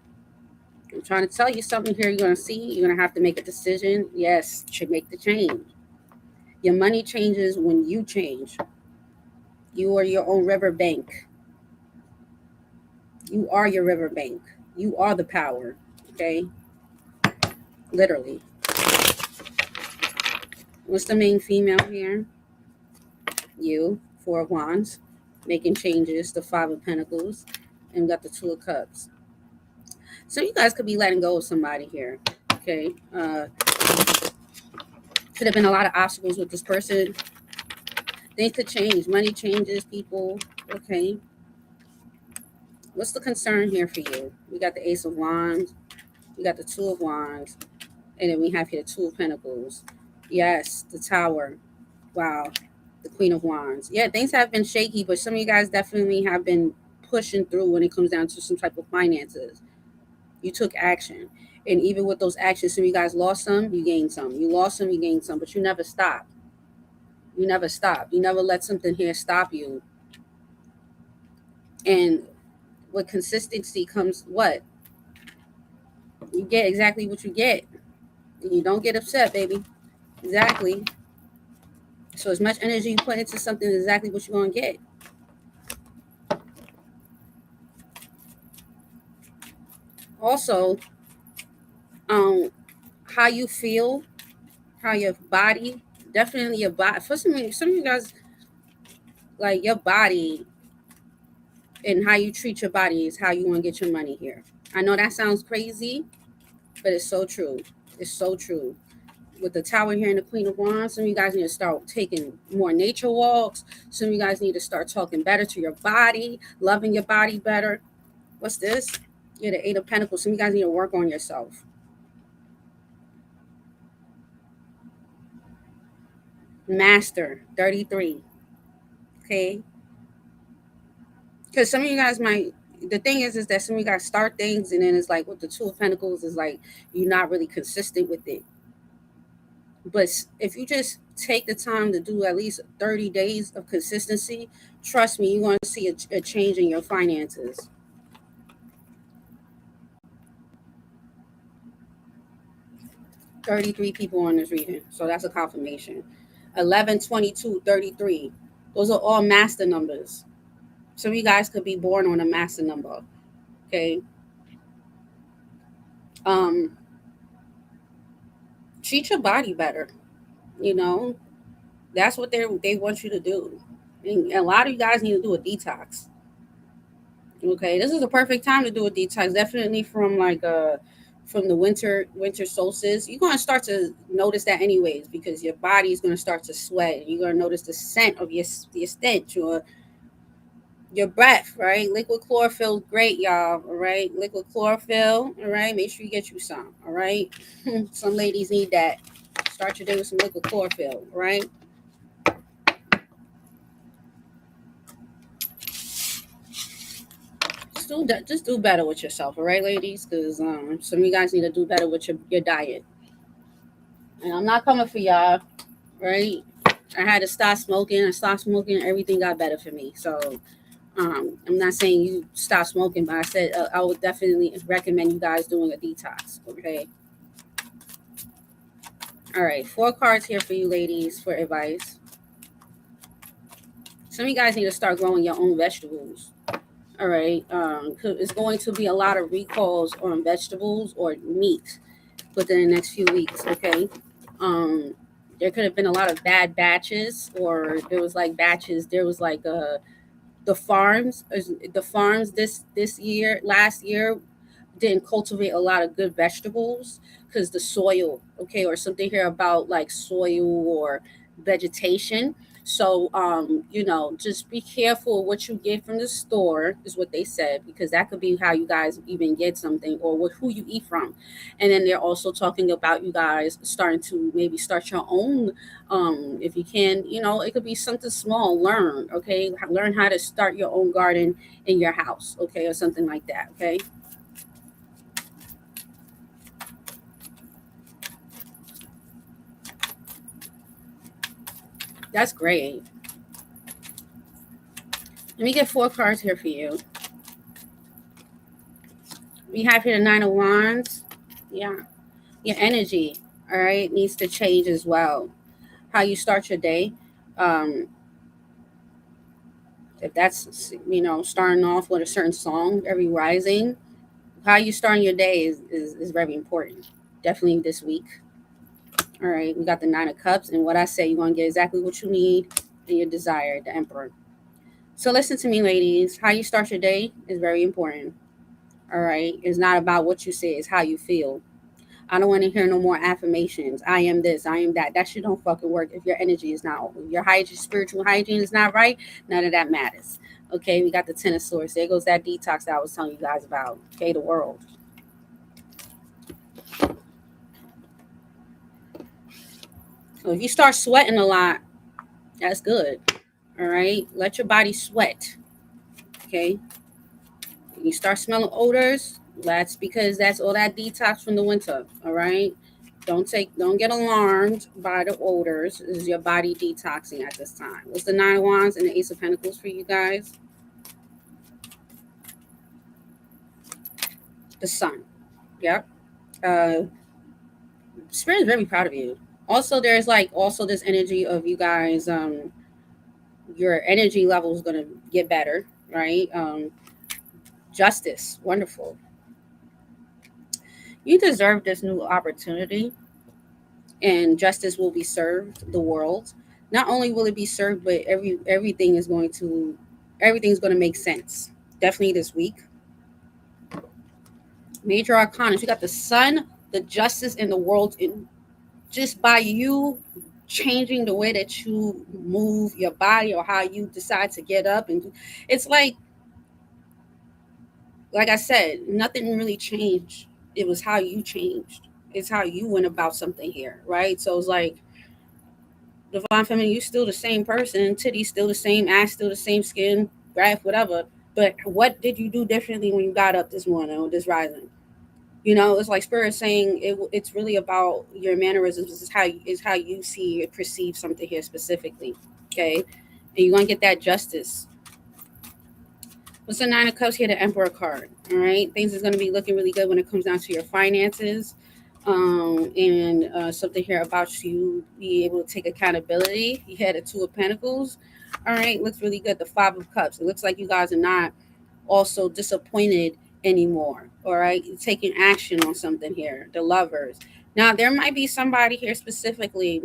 I'm trying to tell you something here. You're going to see. You're going to have to make a decision. Yes, to make the change. Your money changes when you change. You are your own river bank. You are your river bank. You are the power. Okay? Literally. What's the main female here? You. Four of Wands. Making changes. The Five of Pentacles. And we got the Two of Cups. So you guys could be letting go of somebody here. Okay? Could have been a lot of obstacles with this person. Things could change. Money changes, people. Okay. What's the concern here for you? We got the Ace of Wands. We got the Two of Wands. And then we have here the Two of Pentacles. Yes, the Tower. Wow. The Queen of Wands. Yeah, things have been shaky, but some of you guys definitely have been pushing through when it comes down to some type of finances. You took action. And even with those actions, some of you guys lost some, you gained some. You lost some, you gained some, but you never stopped. You never stop. You never let something here stop you. And with consistency comes what? You get exactly what you get. And you don't get upset, baby. Exactly. So as much energy you put into something is exactly what you're going to get. Also, um, how you feel, how your body, definitely your body. For some of you guys, like your body and how you treat your body is how you want to get your money here. I know that sounds crazy, but it's so true. It's so true. With the Tower here and the Queen of Wands, some of you guys need to start taking more nature walks. Some of you guys need to start talking better to your body, loving your body better. What's this? Yeah, the Eight of Pentacles. Some of you guys need to work on yourself. Master, 33. Okay. Because some of you guys might. The thing is that some of you guys start things, and then it's like with the Two of Pentacles, is like you're not really consistent with it. But if you just take the time to do at least 30 days of consistency, trust me, you're going to see a change in your finances. 33 people on this reading. So that's a confirmation. 11, 22, 33. Those are all master numbers. Some of you guys could be born on a master number. Okay. Um, treat your body better. You know, that's what they want you to do. And a lot of you guys need to do a detox. Okay, this is a perfect time to do a detox. Definitely from the winter solstice. You're gonna start to notice that anyways because your body's gonna start to sweat. You're gonna notice the scent of your stench or your breath. Right, liquid chlorophyll, great, y'all. All right, liquid chlorophyll. All right, make sure you get you some. All right, some ladies need that. Start your day with some liquid chlorophyll. All right. Just do better with yourself, all right, ladies? Because some of you guys need to do better with your diet. And I'm not coming for y'all, right? I had to stop smoking. I stopped smoking. Everything got better for me. So I'm not saying you stop smoking, but I said I would definitely recommend you guys doing a detox. Okay. All right. 4 cards here for you, ladies, for advice. Some of you guys need to start growing your own vegetables. All right. It's going to be a lot of recalls on vegetables or meat within the next few weeks. Okay. Um, there could have been a lot of bad batches, or there was like batches. There was like the farms, this year, last year didn't cultivate a lot of good vegetables because the soil, okay, or something here about like soil or vegetation. So just be careful what you get from the store is what they said, because that could be how you guys even get something, or who you eat from. And then they're also talking about you guys starting to maybe start your own, if you can, it could be something small. Learn how to start your own garden in your house, okay, or something like that. Okay. That's great. Let me get 4 cards here for you. We have here the Nine of Wands. Yeah. Your energy, all right, needs to change as well. How you start your day. Um, if that's, starting off with a certain song every rising, how you starting your day is very important. Definitely this week. All right. We got the Nine of Cups. And what I say, you're going to get exactly what you need and your desire, the Emperor. So listen to me, ladies. How you start your day is very important. All right. It's not about what you say, it's how you feel. I don't want to hear no more affirmations. I am this, I am that. That shit don't fucking work if your energy is not, your hygiene, spiritual hygiene is not right. None of that matters. Okay, we got the Ten of Swords. There goes that detox that I was telling you guys about. Okay, the world. So if you start sweating a lot, that's good. All right, let your body sweat. Okay, when you start smelling odors, that's because that's all that detox from the winter. All right. Don't get alarmed by the odors. This is your body detoxing at this time. What's the Nine of Wands and the Ace of Pentacles for you guys? The Sun. Yep. Uh Spirit is very proud of you. Also, there's like also this energy of you guys, your energy level is gonna get better, right? Justice, wonderful. You deserve this new opportunity, and justice will be served the world. Not only will it be served, but everything's going to make sense. Definitely this week. Major arcana, you got the Sun, the Justice, and the World. In just by you changing the way that you move your body or how you decide to get up, and it's like I said, nothing really changed. It was how you changed. It's how you went about something here, right? So it's like Divine Feminine, you still the same person, titties still the same, ass still the same, skin, graph, whatever. But what did you do differently when you got up this morning or this rising? You know, it's like Spirit saying it's really about your mannerisms. Is how you see or perceive something here specifically. Okay, and you're gonna get that justice. What's the Nine of Cups here? The Emperor card. All right, things is gonna be looking really good when it comes down to your finances. And something here about you be able to take accountability. You had a Two of Pentacles. All right, looks really good. The Five of Cups. It looks like you guys are not also disappointed anymore. All right, you're taking action on something here. The Lovers. Now there might be somebody here specifically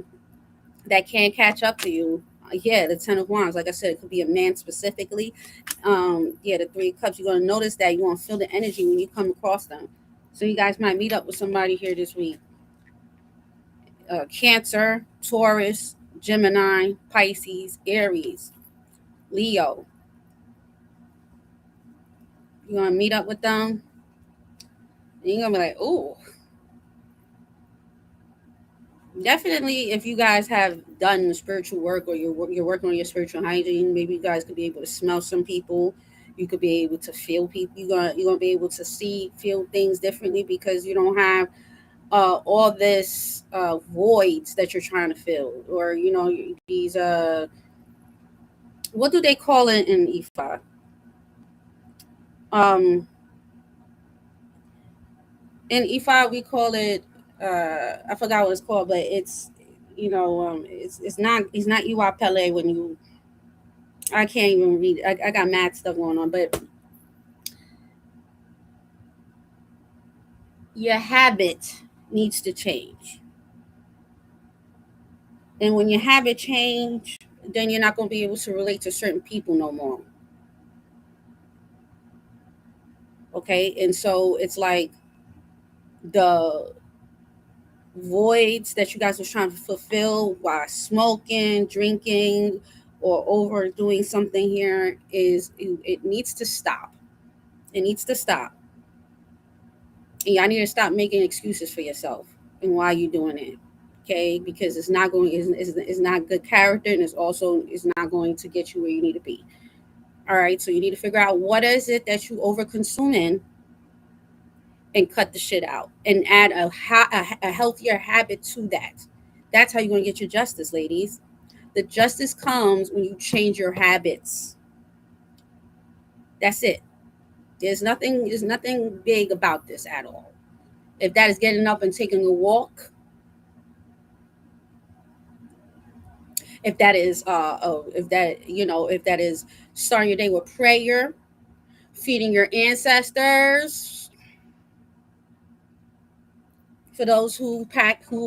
that can catch up to you. Yeah, the Ten of Wands. Like I said, it could be a man specifically. Yeah, the Three of Cups. You're gonna notice that you're gonna feel the energy when you come across them. So you guys might meet up with somebody here this week. Cancer, Taurus, Gemini, Pisces, Aries, Leo. You're gonna meet up with them. And you're gonna be like, ooh. Definitely, if you guys have done the spiritual work or you're working on your spiritual hygiene, maybe you guys could be able to smell some people. You could be able to feel people. You're gonna be able to see, feel things differently because you don't have all this voids that you're trying to fill, or these what do they call it in Ifa? Um, in Ifa we call it I forgot what it's called, but it's not Iwa Pele when you I can't even read. I got mad stuff going on, but your habit needs to change. And when your habit change, then you're not going to be able to relate to certain people no more. Okay, and so it's like the voids that you guys was trying to fulfill while smoking, drinking, or overdoing something here it needs to stop. It needs to stop. And y'all need to stop making excuses for yourself and why you're doing it. Okay, because it's not good character, and it's not going to get you where you need to be. All right, so you need to figure out what is it that you over consuming and cut the shit out and add a healthier habit to that. That's how you're going to get your justice, ladies. The justice comes when you change your habits. That's it. There's nothing big about this at all. If that is getting up and taking a walk, if that is starting your day with prayer, feeding your ancestors, for those who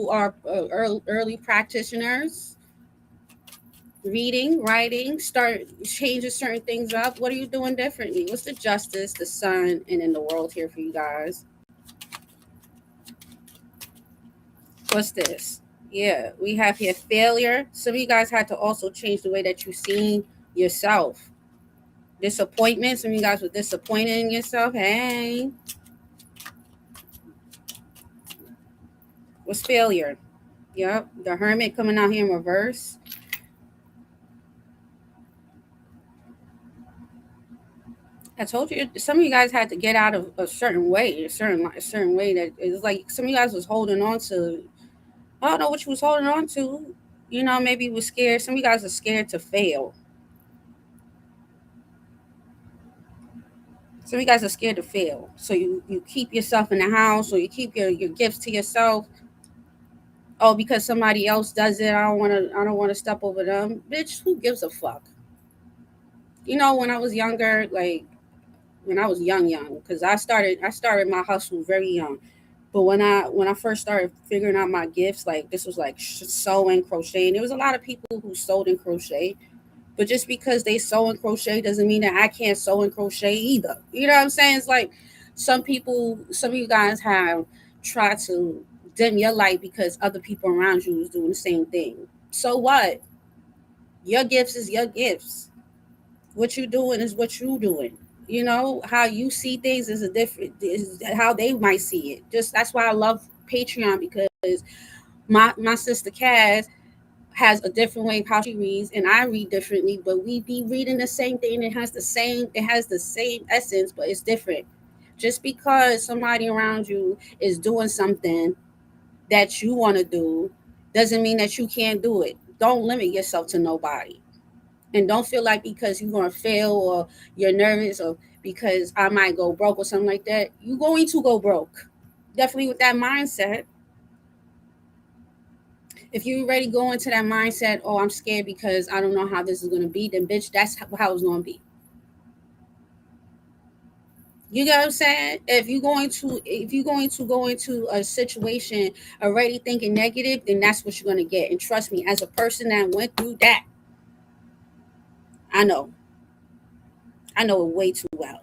are early practitioners, reading, writing, start changing certain things up. What are you doing differently? What's the justice, the sun, and in the world here for you guys? What's this? Yeah, we have here failure. Some of you guys had to also change the way that you see yourself. Disappointment. Some of you guys were disappointed in yourself. Hey, what's failure? Yep, the Hermit coming out here in reverse. I told you some of you guys had to get out of a certain way, a certain way that it's like some of you guys was holding on to. I don't know what you was holding on to. Maybe you was scared. Some of you guys are scared to fail. Some of you guys are scared to fail. So you keep yourself in the house, or you keep your gifts to yourself. Oh, because somebody else does it, I don't wanna step over them. Bitch, who gives a fuck? When I was younger, like when I was young, because I started my hustle very young. But when I first started figuring out my gifts, like this was like sewing, crocheting. There was a lot of people who sewed and crochet, but just because they sew and crochet doesn't mean that I can't sew and crochet either. You know what I'm saying? It's like some of you guys have tried to dim your light because other people around you is doing the same thing. So what? Your gifts is your gifts. What you doing is what you doing. How you see things is how they might see it. Just that's why I love Patreon, because my sister Cass has a different way of how she reads, and I read differently, but we be reading the same thing. It has the same essence, but it's different. Just because somebody around you is doing something that you want to do doesn't mean that you can't do it. Don't limit yourself to nobody. And don't feel like because you're going to fail or you're nervous or because I might go broke or something like that, you're going to go broke. Definitely with that mindset. If you already go into that mindset, oh, I'm scared because I don't know how this is going to be, then bitch, that's how it's going to be. You get what I'm saying? If you're going to go into a situation already thinking negative, then that's what you're going to get. And trust me, as a person that went through that, I know. I know it way too well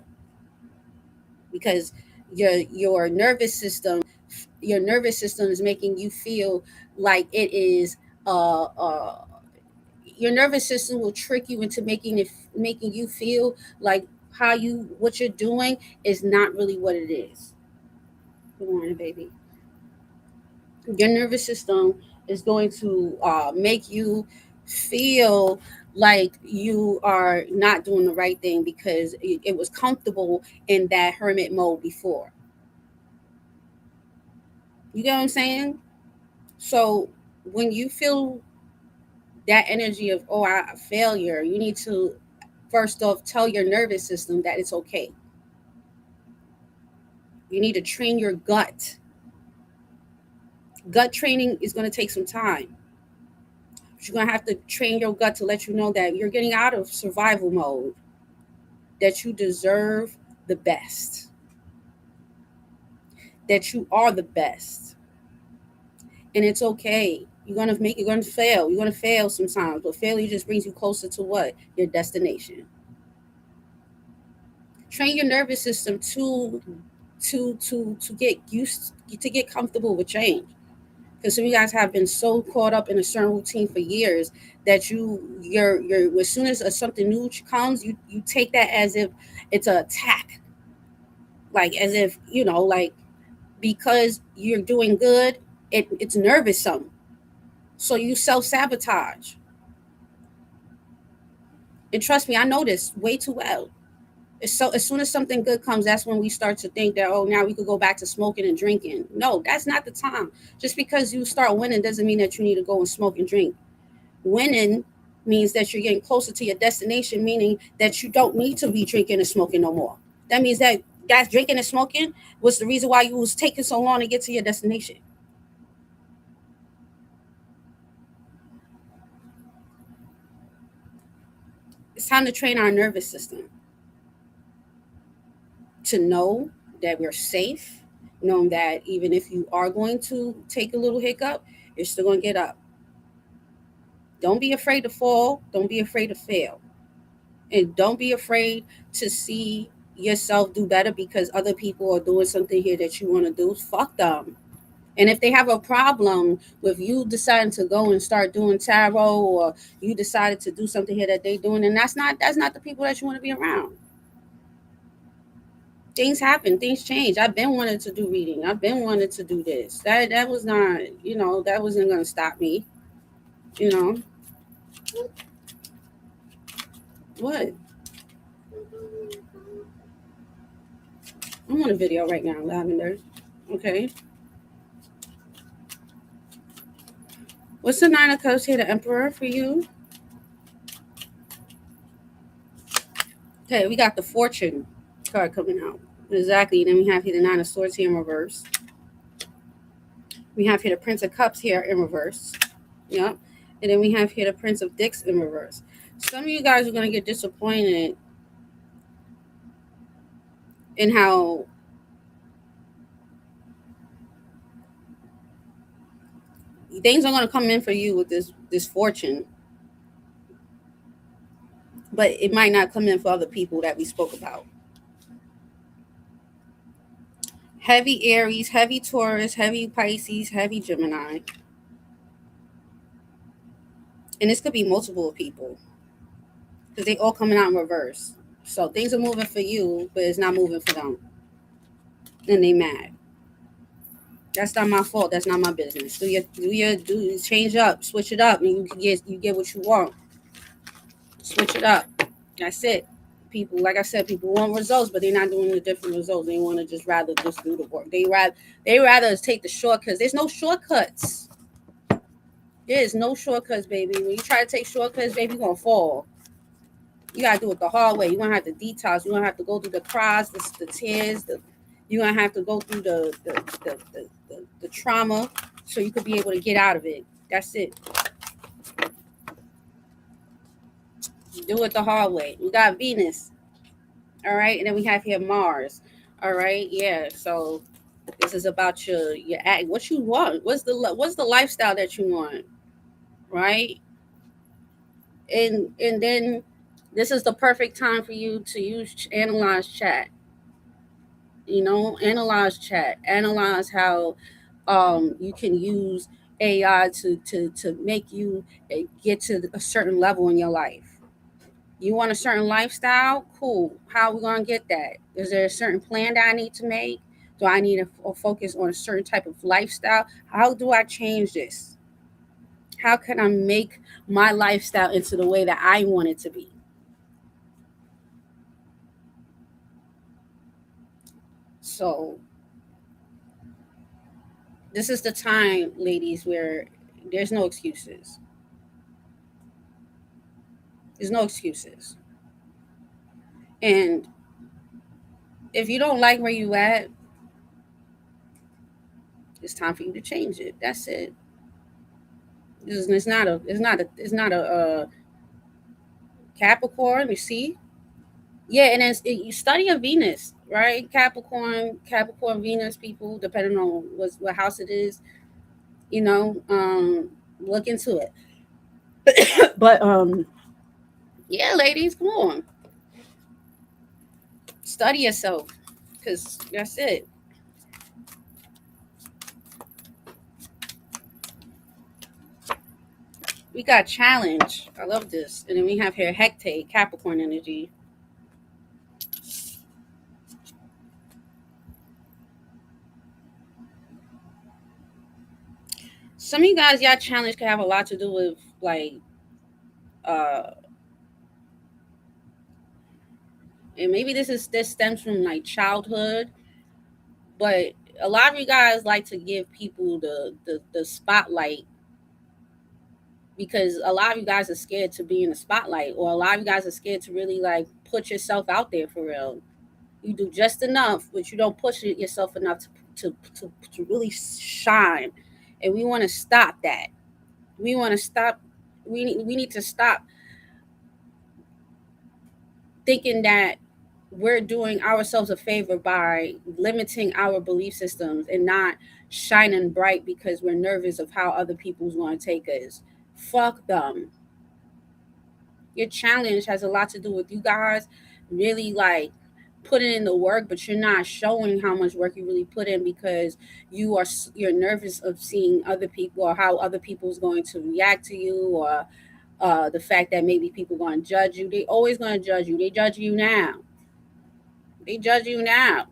because your nervous system is making you feel like it is uh uh your nervous system will trick you into making you feel like what you're doing is not really what it is. Good morning, baby. Your nervous system is going to make you feel like you are not doing the right thing because it was comfortable in that hermit mode before. You get what I'm saying? So when you feel that energy of failure, you need to first off tell your nervous system that it's okay. You need to train your gut. Gut training is going to take some time. But you're going to have to train your gut to let you know that you're getting out of survival mode, that you deserve the best, that you are the best. And it's okay. You're gonna fail. You're gonna fail sometimes, but failure just brings you closer to what? Your destination. Train your nervous system to get used to get comfortable with change. Because some of you guys have been so caught up in a certain routine for years that you're as soon as something new comes, you take that as if it's an attack, like as if like because you're doing good, it's nervous something, so you self sabotage. And trust me, I know this way too well. So as soon as something good comes, that's when we start to think that, oh, now we could go back to smoking and drinking. No, that's not the time. Just because you start winning doesn't mean that you need to go and smoke and drink. Winning means that you're getting closer to your destination, meaning that you don't need to be drinking and smoking no more. That means that guys drinking and smoking was the reason why you was taking so long to get to your destination. It's time to train our nervous system to know that we're safe, knowing that even if you are going to take a little hiccup, you're still going to get up. Don't be afraid to fall. Don't be afraid to fail. And don't be afraid to see yourself do better because other people are doing something here that you want to do. Fuck them. And if they have a problem with you deciding to go and start doing tarot, or you decided to do something here that they're doing, and that's not the people that you want to be around. Things happen, things change. I've been wanting to do reading. I've been wanting to do this. That was not, that wasn't gonna stop me. You know what? I'm on a video right now, Lavender. Okay. What's the Nine of Cups here? The Emperor for you. Okay, we got the Fortune card coming out. Exactly. Then we have here the Nine of Swords here in reverse. We have here the Prince of Cups here in reverse. Yep. And then we have here the Prince of Dicks in reverse. Some of you guys are going to get disappointed in how things are going to come in for you with this fortune, but it might not come in for other people that we spoke about. Heavy Aries, heavy Taurus, heavy Pisces, heavy Gemini. And this could be multiple people because they all coming out in reverse. So things are moving for you, but it's not moving for them. And they mad. That's not my fault. That's not my business. Do change up, switch it up, and you get what you want. Switch it up. That's it. People, like I said, people want results, but they're not doing the different results. They want to just rather just do the work. They rather take the shortcuts. There's no shortcuts. There is no shortcuts, baby. When you try to take shortcuts, baby, you're gonna fall. You gotta do it the hard way. You're gonna have to detox. You're gonna have to go through the cries, the tears, you're gonna have to go through the trauma so you could be able to get out of it. That's it. Do it the hard way. We got Venus, all right, and then we have here Mars, all right. Yeah, so this is about your act. What you want? What's the lifestyle that you want, right? And then this is the perfect time for you to use analyze chat. Analyze chat, analyze how you can use AI to make you get to a certain level in your life. You want a certain lifestyle? Cool. How are we going to get that? Is there a certain plan that I need to make? Do I need to focus on a certain type of lifestyle? How do I change this? How can I make my lifestyle into the way that I want it to be? So, this is the time, ladies, where there's no excuses. There's no excuses. And if you don't like where you at, it's time for you to change it. That's it. It's not a Capricorn. You see, yeah, and then you study a Venus, right? Capricorn, Venus people, depending on what house it is, you know, look into it. But yeah, ladies, come on, study yourself, because that's it. We got challenge. I love this, and then we have here hectate, Capricorn energy. Some of you guys, y'all challenge can have a lot to do with like uh and maybe this stems from like childhood, but a lot of you guys like to give people the spotlight because a lot of you guys are scared to be in the spotlight, or a lot of you guys are scared to really like put yourself out there for real. You do just enough, but you don't push it yourself enough to really shine. And we want to stop that. We want to stop. We need to stop thinking that we're doing ourselves a favor by limiting our belief systems and not shining bright because we're nervous of how other people's going to take us. Fuck them. Your challenge has a lot to do with you guys really like putting in the work, but you're not showing how much work you really put in because you're nervous of seeing other people or how other people's going to react to you, or the fact that maybe people going to judge you. They always going to judge you. They judge you now. They judge you now.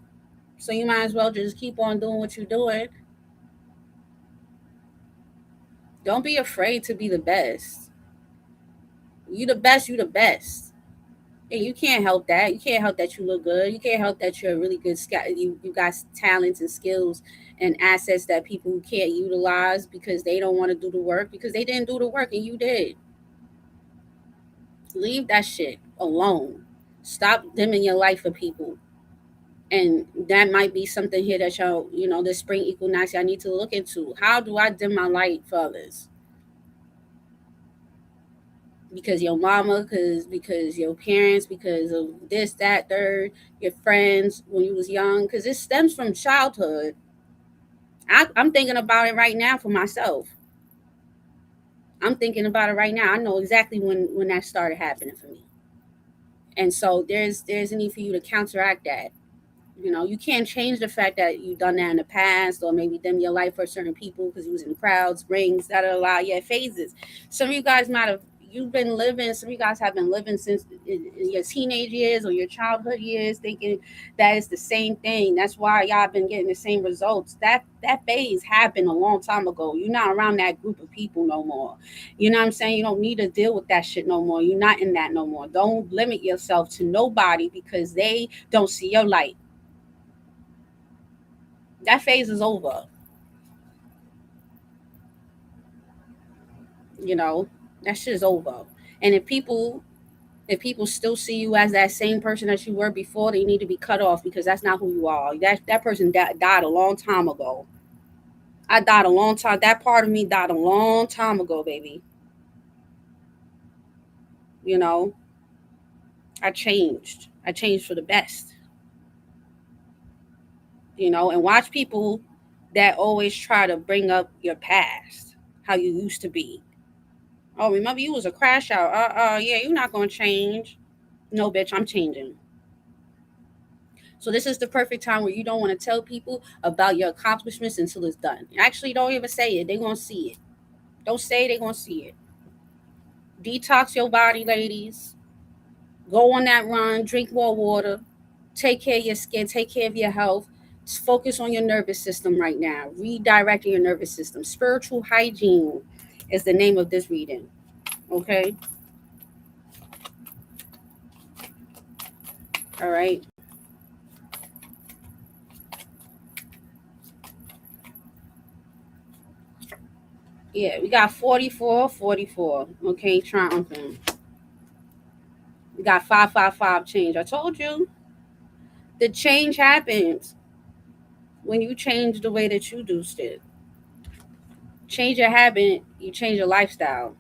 So you might as well just keep on doing what you're doing. Don't be afraid to be the best. You the best, you the best. And you can't help that. You can't help that you look good. You can't help that you're a really good scout. You got talents and skills and assets that people can't utilize because they don't want to do the work because they didn't do the work and you did. Leave that shit alone. Stop dimming your light for people. And that might be something here that y'all, this spring equinox, y'all need to look into. How do I dim my light for others? Because your mama, because your parents, because of this, that, third, your friends when you was young, because it stems from childhood. I'm thinking about it right now for myself. I'm thinking about it right now. I know exactly when that started happening for me. And so there's a need for you to counteract that. You can't change the fact that you've done that in the past, or maybe dim your life for certain people because you was in crowds, rings, that allow, yeah, phases. Some of you guys might have, you've been living, some of you guys have been living since in your teenage years or your childhood years, thinking that it's the same thing. That's why y'all been getting the same results. That phase happened a long time ago. You're not around that group of people no more. You know what I'm saying? You don't need to deal with that shit no more. You're not in that no more. Don't limit yourself to nobody because they don't see your light. That phase is over. You know, that shit is over. And if people still see you as that same person that you were before, they need to be cut off because that's not who you are. That person died a long time ago. I died a long time. That part of me died a long time ago, baby. You know, I changed. I changed for the best. And watch people that always try to bring up your past, how you used to be. Oh, remember you was a crash out. Yeah, you're not gonna change. No, bitch, I'm changing. So this is the perfect time where you don't want to tell people about your accomplishments until it's done. Actually, don't even say it. They're gonna see it. Don't say they're gonna see it. Detox your body, ladies. Go on that run. Drink more water. Take care of your skin. Take care of your health. Just focus on your nervous system right now. Redirecting your nervous system. Spiritual hygiene is the name of this reading. Okay. All right. Yeah, we got 44, 44. Okay, triumphant. We got 555 change. I told you the change happens when you change the way that you do shit. Change your habit, you change your lifestyle.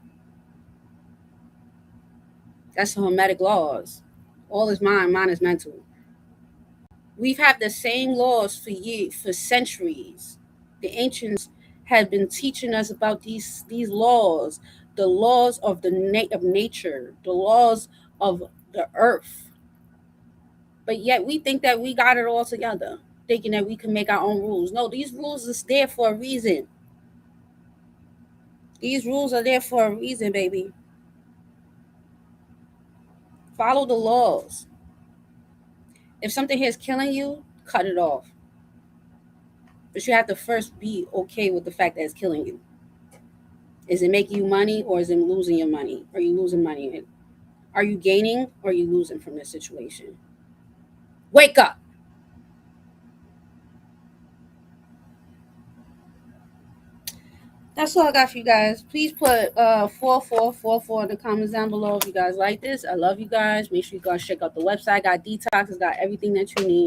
That's the Hermetic laws. All is mind, mind is mental. We've had the same laws for years, for centuries. The ancients have been teaching us about these laws, the laws of of nature, the laws of the earth. But yet we think that we got it all together, thinking that we can make our own rules. No, these rules is there for a reason. These rules are there for a reason, baby. Follow the laws. If something here is killing you, cut it off. But you have to first be okay with the fact that it's killing you. Is it making you money or is it losing your money? Are you losing money? Are you gaining or are you losing from this situation? Wake up. That's all I got for you guys. Please put 4444 in the comments down below if you guys like this. I love you guys. Make sure you guys check out the website. Got detox. It's got everything that you need.